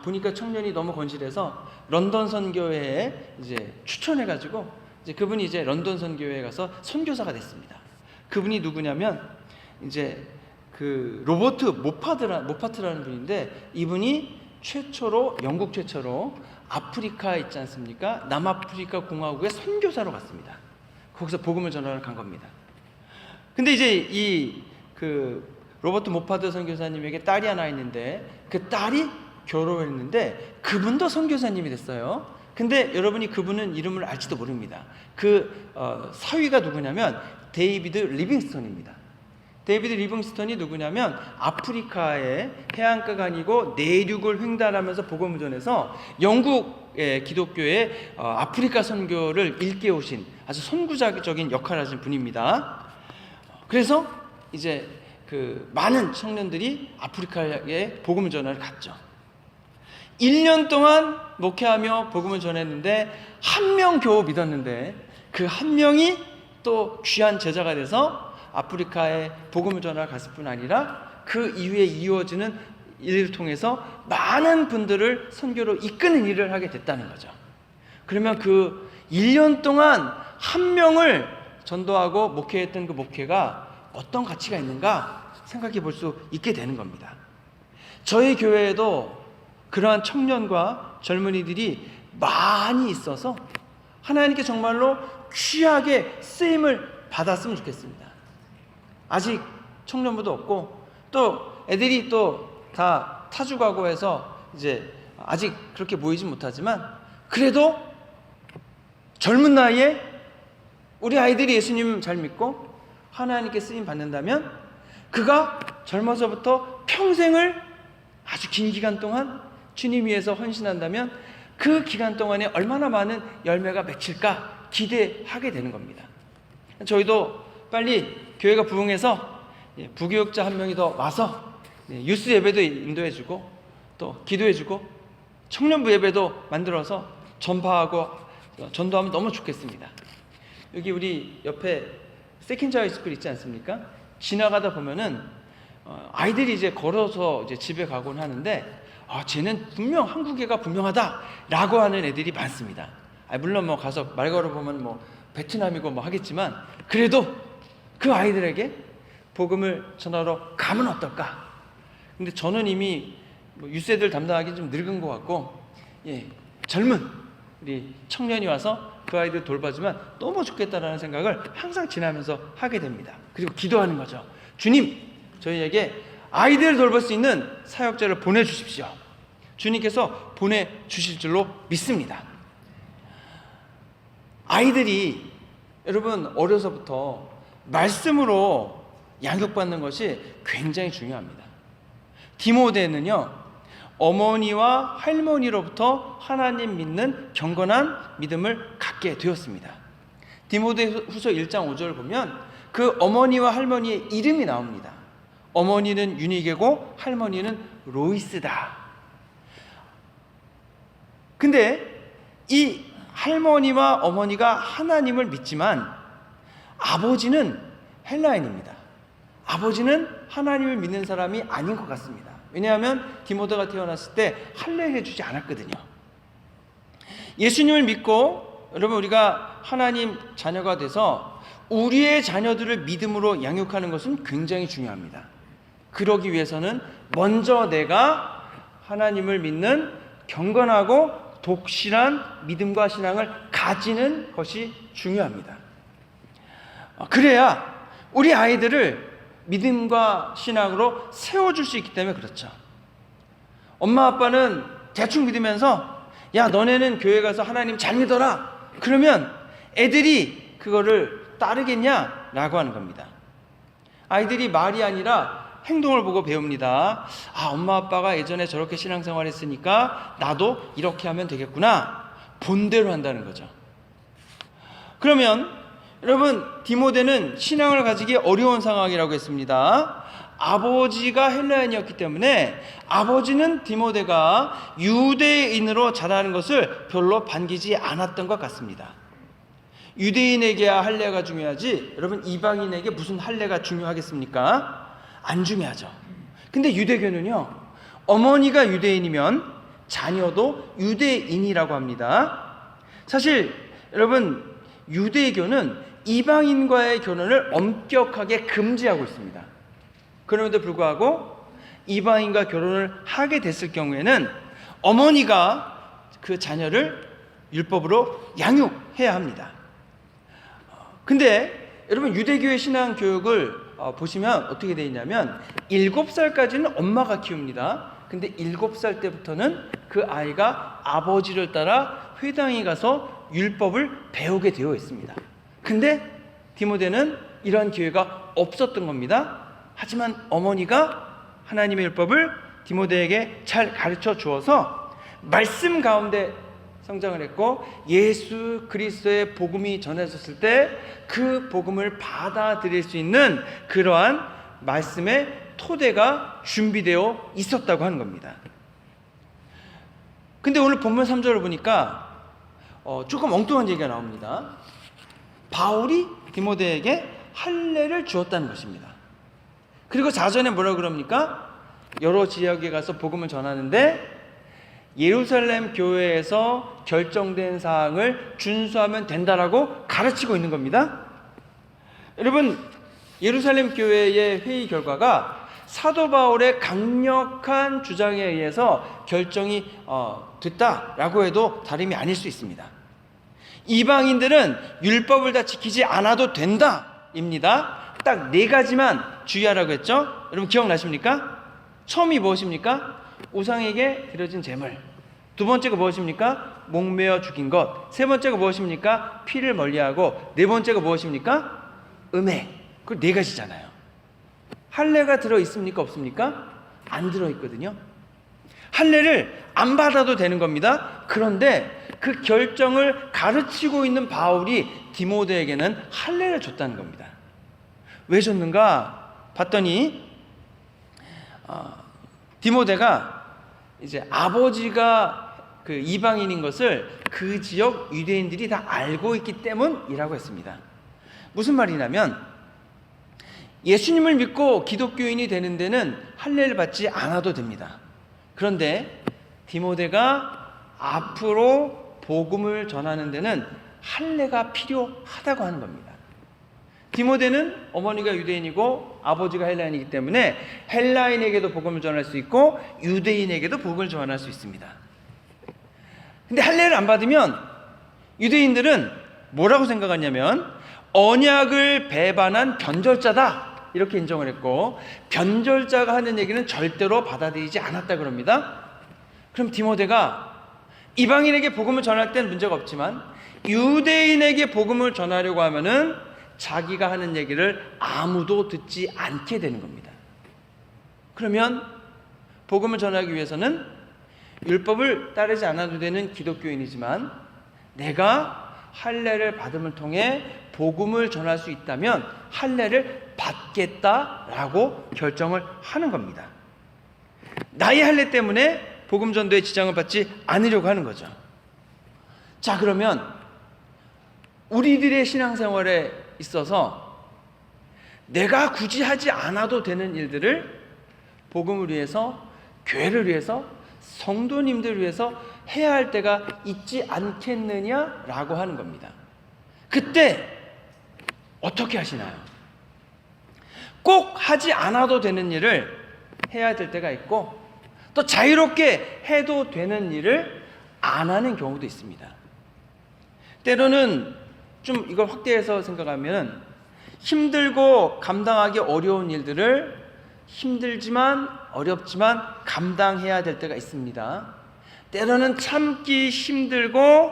Speaker 1: 보니까 청년이 너무 건실해서 런던 선교회에 이제 추천해가지고 이제 그분이 이제 런던 선교회에 가서 선교사가 됐습니다. 그분이 누구냐면 이제 그 로버트 모파트라는 분인데, 이분이 영국 최초로 아프리카 있지 않습니까? 남아프리카 공화국의 선교사로 갔습니다. 거기서 복음을 전하러 간 겁니다. 근데 이제 그 로버트 모파트 선교사님에게 딸이 하나 있는데 그 딸이 결혼했는데 그분도 선교사님이 됐어요. 근데 여러분이 그분은 이름을 알지도 모릅니다. 그 사위가 누구냐면 데이비드 리빙스턴입니다. 데이비드 리빙스턴이 누구냐면 아프리카의 해안가가 아니고 내륙을 횡단하면서 복음을 전해서 영국의 기독교의 아프리카 선교를 일깨우신 아주 선구자적인 역할을 하신 분입니다. 그래서 이제 그 많은 청년들이 아프리카에 복음을 전하러 갔죠. 1년 동안 목회하며 복음을 전했는데 한 명 겨우 믿었는데 그 한 명이 또 귀한 제자가 돼서 아프리카에 복음을 전하러 갔을 뿐 아니라 그 이후에 이어지는 일을 통해서 많은 분들을 선교로 이끄는 일을 하게 됐다는 거죠. 그러면 그 1년 동안 한 명을 전도하고 목회했던 그 목회가 어떤 가치가 있는가 생각해 볼 수 있게 되는 겁니다. 저희 교회에도 그러한 청년과 젊은이들이 많이 있어서 하나님께 정말로 귀하게 쓰임을 받았으면 좋겠습니다. 아직 청년부도 없고 또 애들이 또 다 타주가고 해서 이제 아직 그렇게 모이지 못하지만, 그래도 젊은 나이에 우리 아이들이 예수님 잘 믿고 하나님께 쓰임 받는다면 그가 젊어서부터 평생을 아주 긴 기간 동안 주님 위해서 헌신한다면 그 기간 동안에 얼마나 많은 열매가 맺힐까 기대하게 되는 겁니다. 저희도 빨리 교회가 부흥해서 부교육자 한 명이 더 와서 유스 예배도 인도해주고 또 기도해주고 청년부 예배도 만들어서 전파하고 전도하면 너무 좋겠습니다. 여기 우리 옆에 세컨드 하이스쿨 있지 않습니까? 지나가다 보면은 아이들이 이제 걸어서 이제 집에 가곤 하는데, 쟤는 분명 한국애가 분명하다라고 하는 애들이 많습니다. 물론 뭐 가서 말 걸어보면 뭐 베트남이고 뭐 하겠지만, 그래도 그 아이들에게 복음을 전하러 가면 어떨까? 근데 저는 이미 뭐 유세들 담당하기 좀 늙은 것 같고, 젊은 우리 청년이 와서 그 아이들 돌봐주면 너무 좋겠다라는 생각을 항상 지나면서 하게 됩니다. 그리고 기도하는 거죠. 주님, 저희에게 아이들을 돌볼 수 있는 사역자를 보내주십시오. 주님께서 보내주실 줄로 믿습니다. 아이들이 여러분 어려서부터 말씀으로 양육받는 것이 굉장히 중요합니다. 디모데는요, 어머니와 할머니로부터 하나님 믿는 경건한 믿음을 갖게 되었습니다. 디모데후서 1장 5절을 보면 그 어머니와 할머니의 이름이 나옵니다. 어머니는 유니게고 할머니는 로이스다. 근데 이 할머니와 어머니가 하나님을 믿지만 아버지는 헬라인입니다. 아버지는 하나님을 믿는 사람이 아닌 것 같습니다. 왜냐하면 디모데가 태어났을 때 할례를 해주지 않았거든요. 예수님을 믿고 여러분 우리가 하나님 자녀가 돼서 우리의 자녀들을 믿음으로 양육하는 것은 굉장히 중요합니다. 그러기 위해서는 먼저 내가 하나님을 믿는 경건하고 독실한 믿음과 신앙을 가지는 것이 중요합니다. 그래야 우리 아이들을 믿음과 신앙으로 세워줄 수 있기 때문에 그렇죠. 엄마 아빠는 대충 믿으면서 야 너네는 교회 가서 하나님 잘 믿어라 그러면 애들이 그거를 따르겠냐? 라고 하는 겁니다. 아이들이 말이 아니라 행동을 보고 배웁니다. 엄마 아빠가 예전에 저렇게 신앙생활 했으니까 나도 이렇게 하면 되겠구나. 본대로 한다는 거죠. 그러면 여러분 디모데는 신앙을 가지기 어려운 상황이라고 했습니다. 아버지가 헬라인이었기 때문에 아버지는 디모데가 유대인으로 자라는 것을 별로 반기지 않았던 것 같습니다. 유대인에게야 할례가 중요하지 여러분 이방인에게 무슨 할례가 중요하겠습니까? 안 중요하죠. 근데 유대교는요, 어머니가 유대인이면 자녀도 유대인이라고 합니다. 사실 여러분 유대교는 이방인과의 결혼을 엄격하게 금지하고 있습니다. 그럼에도 불구하고 이방인과 결혼을 하게 됐을 경우에는 어머니가 그 자녀를 율법으로 양육해야 합니다. 근데 여러분 유대교의 신앙 교육을 보시면 어떻게 되어 있냐면 7살까지는 엄마가 키웁니다. 근데 7살 때부터는 그 아이가 아버지를 따라 회당에 가서 율법을 배우게 되어 있습니다. 근데 디모데는 이러한 기회가 없었던 겁니다. 하지만 어머니가 하나님의 율법을 디모데에게 잘 가르쳐 주어서 말씀 가운데 성장을 했고 예수 그리스도의 복음이 전해졌을 때 그 복음을 받아들일 수 있는 그러한 말씀의 토대가 준비되어 있었다고 하는 겁니다. 근데 오늘 본문 3절을 보니까 조금 엉뚱한 얘기가 나옵니다. 바울이 디모데에게 할례를 주었다는 것입니다. 그리고 4절에 뭐라고 그럽니까? 여러 지역에 가서 복음을 전하는데 예루살렘 교회에서 결정된 사항을 준수하면 된다라고 가르치고 있는 겁니다. 여러분 예루살렘 교회의 회의 결과가 사도 바울의 강력한 주장에 의해서 결정이 됐다라고 해도 다름이 아닐 수 있습니다. 이방인들은 율법을 다 지키지 않아도 된다입니다. 딱 네 가지만 주의하라고 했죠. 여러분 기억나십니까? 처음이 무엇입니까? 우상에게 드려진 제물. 두 번째가 무엇입니까? 목매어 죽인 것. 세 번째가 무엇입니까? 피를 멀리하고. 네 번째가 무엇입니까? 음해. 그 네 가지잖아요. 할례가 들어 있습니까? 없습니까? 안 들어 있거든요. 할례를 안 받아도 되는 겁니다. 그런데 그 결정을 가르치고 있는 바울이 디모데에게는 할례를 줬다는 겁니다. 왜 줬는가 봤더니 디모데가 이제 아버지가 그 이방인인 것을 그 지역 유대인들이 다 알고 있기 때문이라고 했습니다. 무슨 말이냐면 예수님을 믿고 기독교인이 되는 데는 할례를 받지 않아도 됩니다. 그런데 디모데가 앞으로 복음을 전하는 데는 할례가 필요하다고 하는 겁니다. 디모데는 어머니가 유대인이고 아버지가 헬라인이기 때문에 헬라인에게도 복음을 전할 수 있고 유대인에게도 복음을 전할 수 있습니다. 근데 할례를 안 받으면 유대인들은 뭐라고 생각하냐면 언약을 배반한 변절자다 이렇게 인정을 했고, 변절자가 하는 얘기는 절대로 받아들이지 않았다 그럽니다. 그럼 디모데가 이방인에게 복음을 전할 땐 문제가 없지만 유대인에게 복음을 전하려고 하면은 자기가 하는 얘기를 아무도 듣지 않게 되는 겁니다. 그러면 복음을 전하기 위해서는 율법을 따르지 않아도 되는 기독교인이지만 내가 할례를 받음을 통해 복음을 전할 수 있다면 할례를 받겠다라고 결정을 하는 겁니다. 나의 할례 때문에 복음 전도에 지장을 받지 않으려고 하는 거죠. 자, 그러면 우리들의 신앙생활에 있어서 내가 굳이 하지 않아도 되는 일들을 복음을 위해서, 교회를 위해서, 성도님들을 위해서 해야 할 때가 있지 않겠느냐라고 하는 겁니다. 그때 어떻게 하시나요? 꼭 하지 않아도 되는 일을 해야 될 때가 있고 또 자유롭게 해도 되는 일을 안 하는 경우도 있습니다. 때로는 좀 이걸 확대해서 생각하면 힘들고 감당하기 어려운 일들을 힘들지만 어렵지만 감당해야 될 때가 있습니다. 때로는 참기 힘들고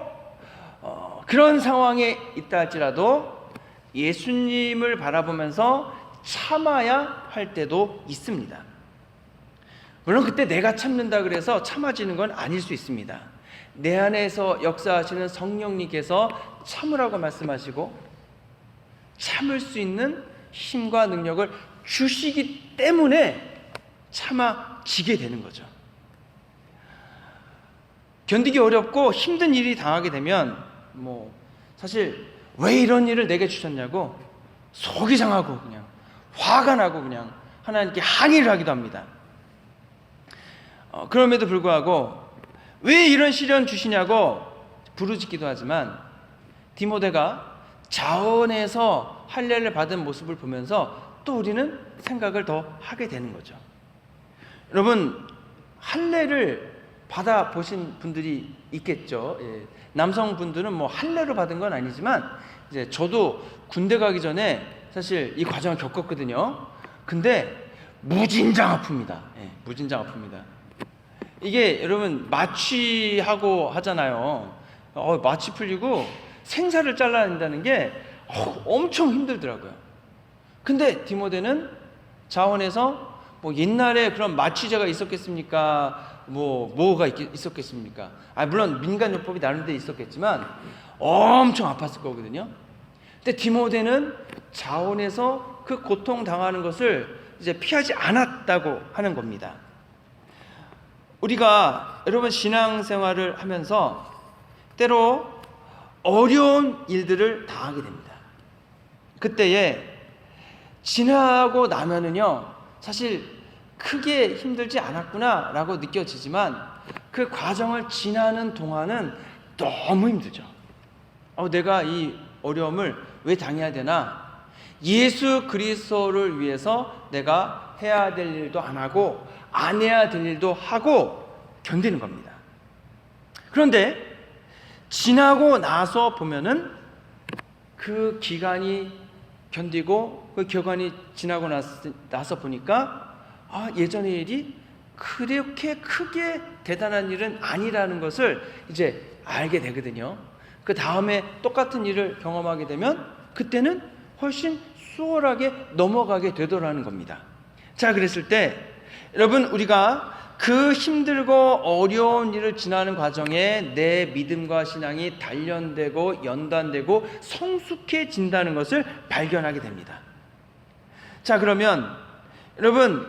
Speaker 1: 그런 상황에 있다 할지라도 예수님을 바라보면서 참아야 할 때도 있습니다. 물론 그때 내가 참는다 그래서 참아지는 건 아닐 수 있습니다. 내 안에서 역사하시는 성령님께서 참으라고 말씀하시고 참을 수 있는 힘과 능력을 주시기 때문에 참아지게 되는 거죠. 견디기 어렵고 힘든 일이 당하게 되면 사실 왜 이런 일을 내게 주셨냐고 속이 상하고 그냥 화가 나고 그냥 하나님께 항의를 하기도 합니다. 그럼에도 불구하고 왜 이런 시련 주시냐고 부르짖기도 하지만 디모데가 자원에서 할례를 받은 모습을 보면서 또 우리는 생각을 더 하게 되는 거죠. 여러분, 할례를 받아보신 분들이 있겠죠. 남성분들은 할례로 받은 건 아니지만 이제 저도 군대 가기 전에 사실 이 과정을 겪었거든요. 근데 무진장 아픕니다. 무진장 아픕니다. 이게 여러분 마취하고 하잖아요. 마취 풀리고 생사를 잘라낸다는 게 엄청 힘들더라고요. 근데 디모데는 자원에서 옛날에 그런 마취제가 있었겠습니까? 뭐가 있었겠습니까? 물론 민간요법이 나름대로 있었겠지만 엄청 아팠을 거거든요. 근데 디모데는 자원에서 그 고통 당하는 것을 이제 피하지 않았다고 하는 겁니다. 우리가 여러분 신앙생활을 하면서 때로 어려운 일들을 당하게 됩니다. 그때에 지나고 나면은요 사실 크게 힘들지 않았구나 라고 느껴지지만 그 과정을 지나는 동안은 너무 힘들죠. 내가 이 어려움을 왜 당해야 되나? 예수 그리스도를 위해서 내가 해야 될 일도 안 하고 안 해야 될 일도 하고 견디는 겁니다. 그런데 지나고 나서 보면은 그 기간이 견디고 그 기간이 지나고 나서 보니까 예전의 일이 그렇게 크게 대단한 일은 아니라는 것을 이제 알게 되거든요. 그 다음에 똑같은 일을 경험하게 되면 그때는 훨씬 수월하게 넘어가게 되더라는 겁니다. 자, 그랬을 때 여러분, 우리가 그 힘들고 어려운 일을 지나는 과정에 내 믿음과 신앙이 단련되고 연단되고 성숙해진다는 것을 발견하게 됩니다. 자, 그러면 여러분,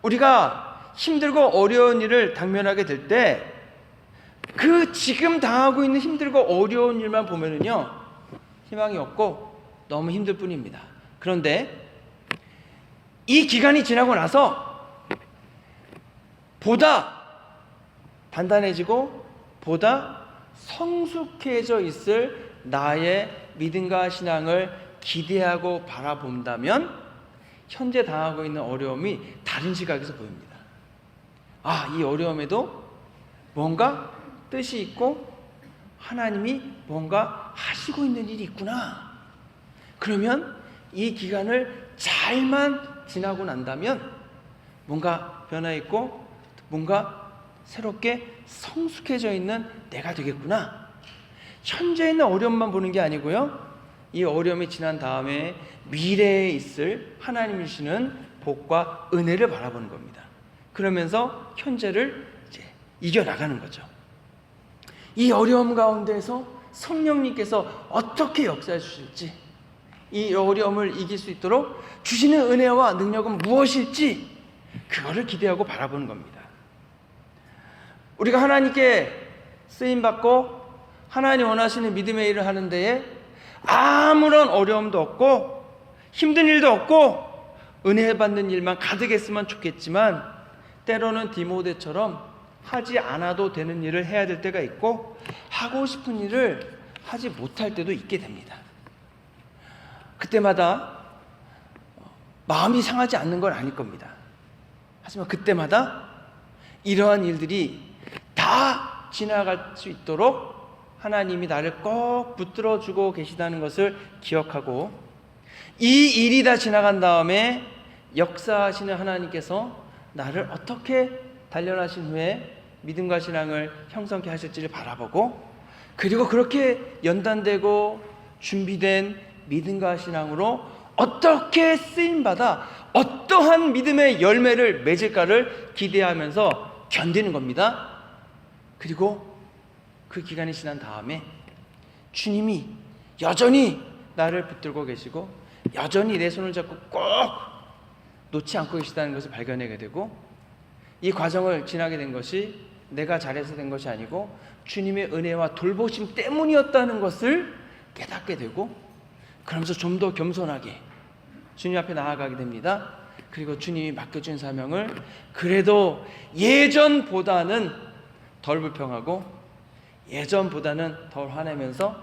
Speaker 1: 우리가 힘들고 어려운 일을 당면하게 될 때 그 지금 당하고 있는 힘들고 어려운 일만 보면은요, 희망이 없고 너무 힘들 뿐입니다. 그런데 이 기간이 지나고 나서 보다 단단해지고 보다 성숙해져 있을 나의 믿음과 신앙을 기대하고 바라본다면 현재 당하고 있는 어려움이 다른 시각에서 보입니다. 이 어려움에도 뭔가 뜻이 있고 하나님이 뭔가 하시고 있는 일이 있구나. 그러면 이 기간을 잘만 지나고 난다면 뭔가 변화 있고 뭔가 새롭게 성숙해져 있는 내가 되겠구나. 현재 있는 어려움만 보는 게 아니고요, 이 어려움이 지난 다음에 미래에 있을 하나님이 주시는 복과 은혜를 바라보는 겁니다. 그러면서 현재를 이제 이겨나가는 거죠. 이 어려움 가운데서 성령님께서 어떻게 역사해 주실지, 이 어려움을 이길 수 있도록 주시는 은혜와 능력은 무엇일지, 그거를 기대하고 바라보는 겁니다. 우리가 하나님께 쓰임받고 하나님 원하시는 믿음의 일을 하는 데에 아무런 어려움도 없고 힘든 일도 없고 은혜 받는 일만 가득했으면 좋겠지만, 때로는 디모데처럼 하지 않아도 되는 일을 해야 될 때가 있고 하고 싶은 일을 하지 못할 때도 있게 됩니다. 그때마다 마음이 상하지 않는 건 아닐 겁니다. 하지만 그때마다 이러한 일들이 다 지나갈 수 있도록 하나님이 나를 꼭 붙들어주고 계시다는 것을 기억하고, 이 일이 다 지나간 다음에 역사하시는 하나님께서 나를 어떻게 단련하신 후에 믿음과 신앙을 형성케 하실지를 바라보고, 그리고 그렇게 연단되고 준비된 믿음과 신앙으로 어떻게 쓰임받아 어떠한 믿음의 열매를 맺을까를 기대하면서 견디는 겁니다. 그리고 그 기간이 지난 다음에 주님이 여전히 나를 붙들고 계시고 여전히 내 손을 잡고 꼭 놓지 않고 계시다는 것을 발견하게 되고, 이 과정을 지나게 된 것이 내가 잘해서 된 것이 아니고 주님의 은혜와 돌보심 때문이었다는 것을 깨닫게 되고, 그러면서 좀 더 겸손하게 주님 앞에 나아가게 됩니다. 그리고 주님이 맡겨준 사명을 그래도 예전보다는 덜 불평하고 예전보다는 덜 화내면서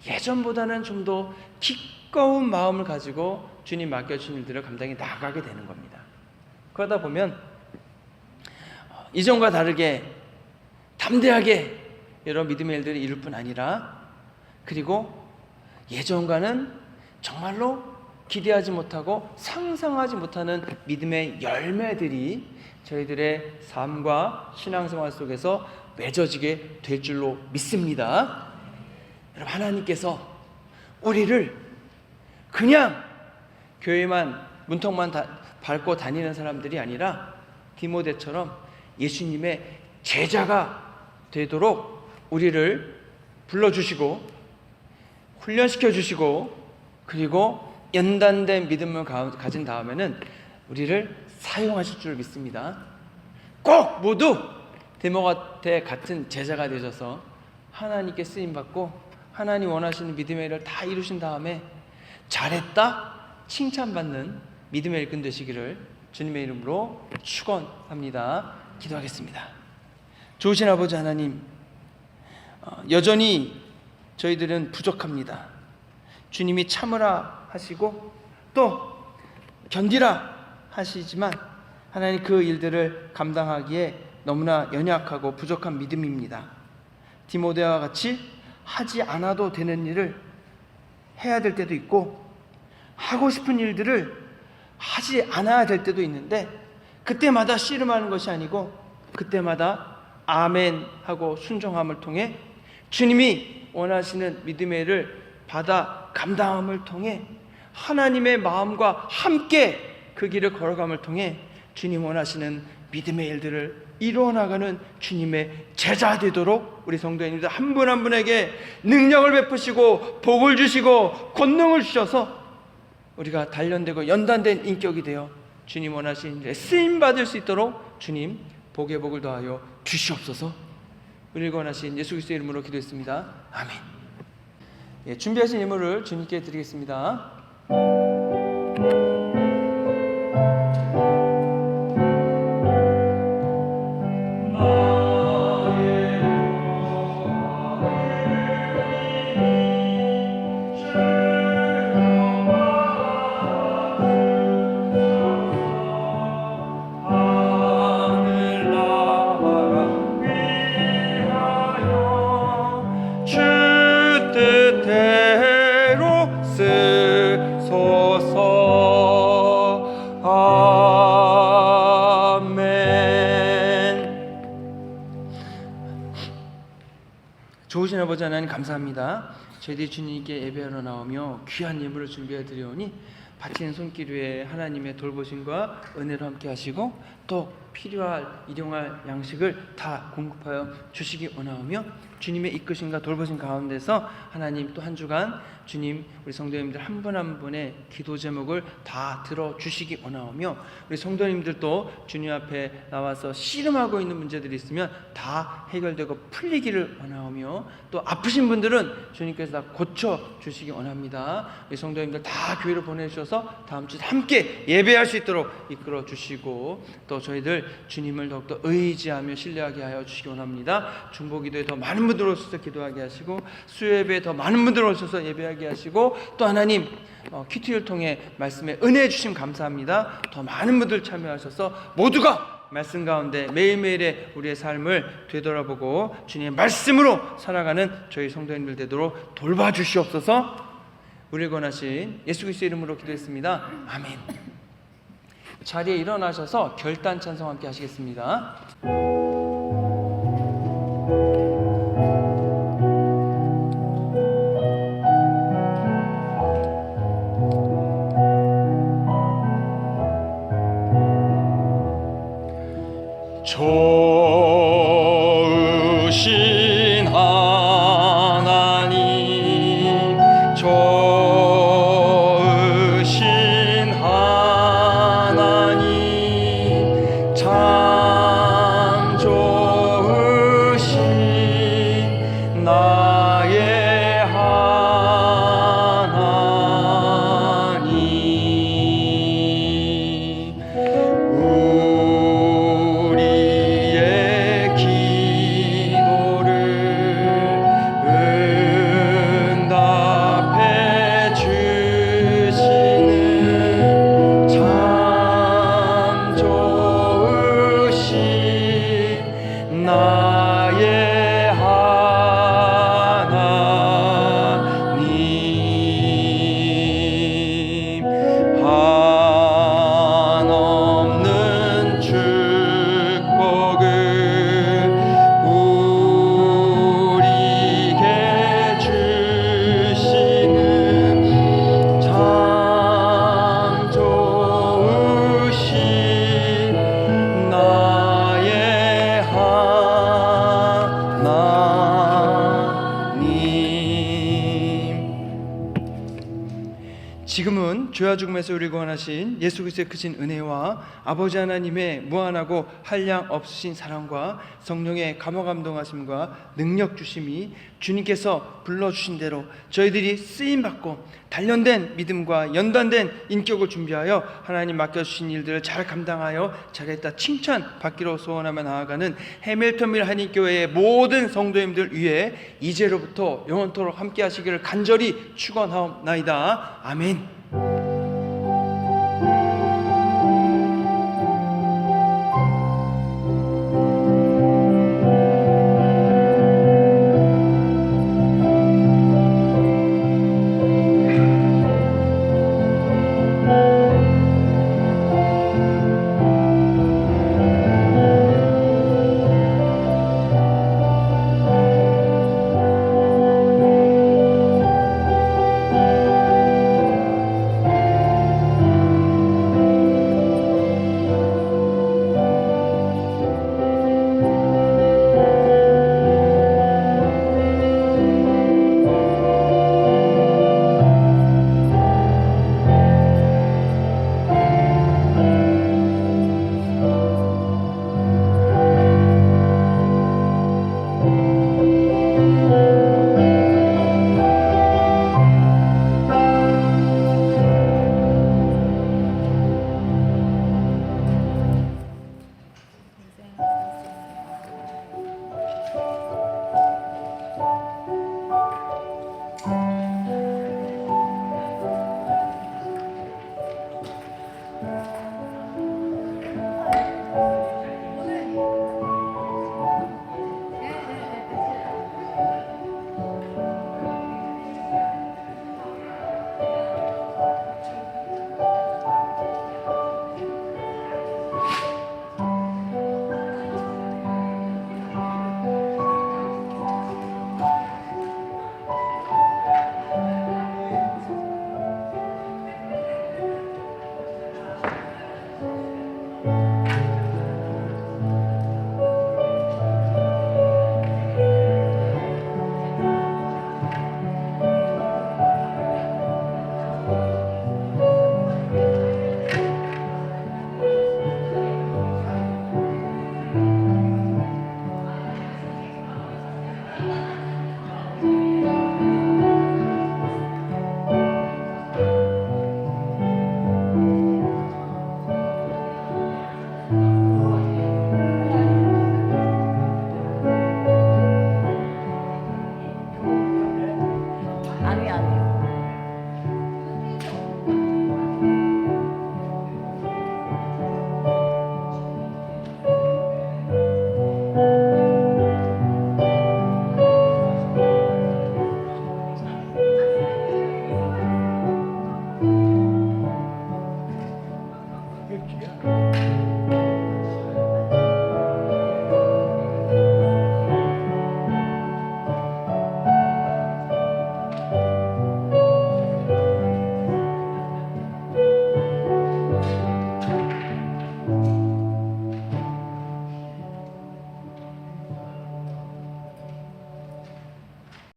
Speaker 1: 예전보다는 좀 더 기꺼운 마음을 가지고 주님 맡겨준 일들을 감당해 나가게 되는 겁니다. 그러다 보면 이전과 다르게 담대하게 여러 믿음의 일들을 이룰 뿐 아니라, 그리고 예전과는 정말로 기대하지 못하고 상상하지 못하는 믿음의 열매들이 저희들의 삶과 신앙생활 속에서 맺어지게 될 줄로 믿습니다. 여러분, 하나님께서 우리를 그냥 교회만 문턱만 밟고 다니는 사람들이 아니라 디모데처럼 예수님의 제자가 되도록 우리를 불러주시고 훈련시켜 주시고, 그리고 연단된 믿음을 가진 다음에는 우리를 사용하실 줄 믿습니다. 꼭 모두 디모데 같은 제자가 되셔서 하나님께 쓰임받고 하나님 원하시는 믿음의 일을 다 이루신 다음에 잘했다 칭찬받는 믿음의 일꾼 되시기를 주님의 이름으로 축원합니다. 기도하겠습니다. 좋으신 아버지 하나님, 여전히 저희들은 부족합니다. 주님이 참으라 하시고 또 견디라 하시지만 하나님, 그 일들을 감당하기에 너무나 연약하고 부족한 믿음입니다. 디모데와 같이 하지 않아도 되는 일을 해야 될 때도 있고, 하고 싶은 일들을 하지 않아야 될 때도 있는데, 그때마다 씨름하는 것이 아니고 그때마다 아멘 하고 순종함을 통해 주님이 원하시는 믿음의 일을 받아 감당함을 통해 하나님의 마음과 함께 그 길을 걸어감을 통해 주님 원하시는 믿음의 일들을 이루어나가는 주님의 제자 되도록 우리 성도님들 한 분 한 분에게 능력을 베푸시고 복을 주시고 권능을 주셔서 우리가 단련되고 연단된 인격이 되어 주님 원하시는 일에 쓰임받을 수 있도록 주님 복의 복을 더하여 주시옵소서. 우리를 원하신 예수 그리스도의 이름으로 기도했습니다. 아멘. 예, 준비하신 예물을 주님께 드리겠습니다. 좋으신 아버지 하나님 감사합니다. 저희들이 주님께 예배하러 나오며 귀한 예물을 준비해 드려오니 바치는 손길 위에 하나님의 돌보심과 은혜로 함께 하시고 또 필요할 일용할 양식을 다 공급하여 주시기 원하오며 주님의 이끄심과 돌보심 가운데서 하나님 또 한 주간 주님 우리 성도님들 한 분 한 분의 기도 제목을 다 들어주시기 원하오며 우리 성도님들도 주님 앞에 나와서 씨름하고 있는 문제들이 있으면 다 해결되고 풀리기를 원하오며 또 아프신 분들은 주님께서 다 고쳐주시기 원합니다. 우리 성도님들 다 교회로 보내주셔서 다음 주에 함께 예배할 수 있도록 이끌어 주시고 또 저희들 주님을 더욱더 의지하며 신뢰하게 하여 주시기 원합니다. 중보기도에 더 많은 분들 오셔서 기도하게 하시고 수요예배에 더 많은 분들 오셔서 예배하게 하시고 또 하나님 큐티를 통해 말씀에 은혜 주심 감사합니다. 더 많은 분들 참여하셔서 모두가 말씀 가운데 매일매일의 우리의 삶을 되돌아보고 주님의 말씀으로 살아가는 저희 성도님들 되도록 돌봐주시옵소서. 우리를 권하신 예수 그리스도의 이름으로 기도했습니다. 아멘. 자리에 일어나셔서 결단 찬송 함께 하시겠습니다.
Speaker 3: 좋으신 하나님 좋으신 하나님 참 좋으신 나의 하나님 우리의 기도를 응답해 주시는 참 좋으신 나의 하나님 한없는 축복을 우리에게 주시는 참 좋으신 나의 하나님.
Speaker 1: 지금은 죄와 죽음에서 우리를 구원하신 예수 그리스도의 크신 은혜와 아버지 하나님의 무한하고 한량 없으신 사랑과 성령의 감화 감동하심과 능력 주심이 주님께서 불러주신 대로 저희들이 쓰임받고 단련된 믿음과 연단된 인격을 준비하여 하나님 맡겨주신 일들을 잘 감당하여 잘했다 칭찬받기로 소원하며 나아가는 해밀턴밀 한인교회의 모든 성도님들 위해 이제로부터 영원토록 함께 하시기를 간절히 축원하옵나이다. 아멘.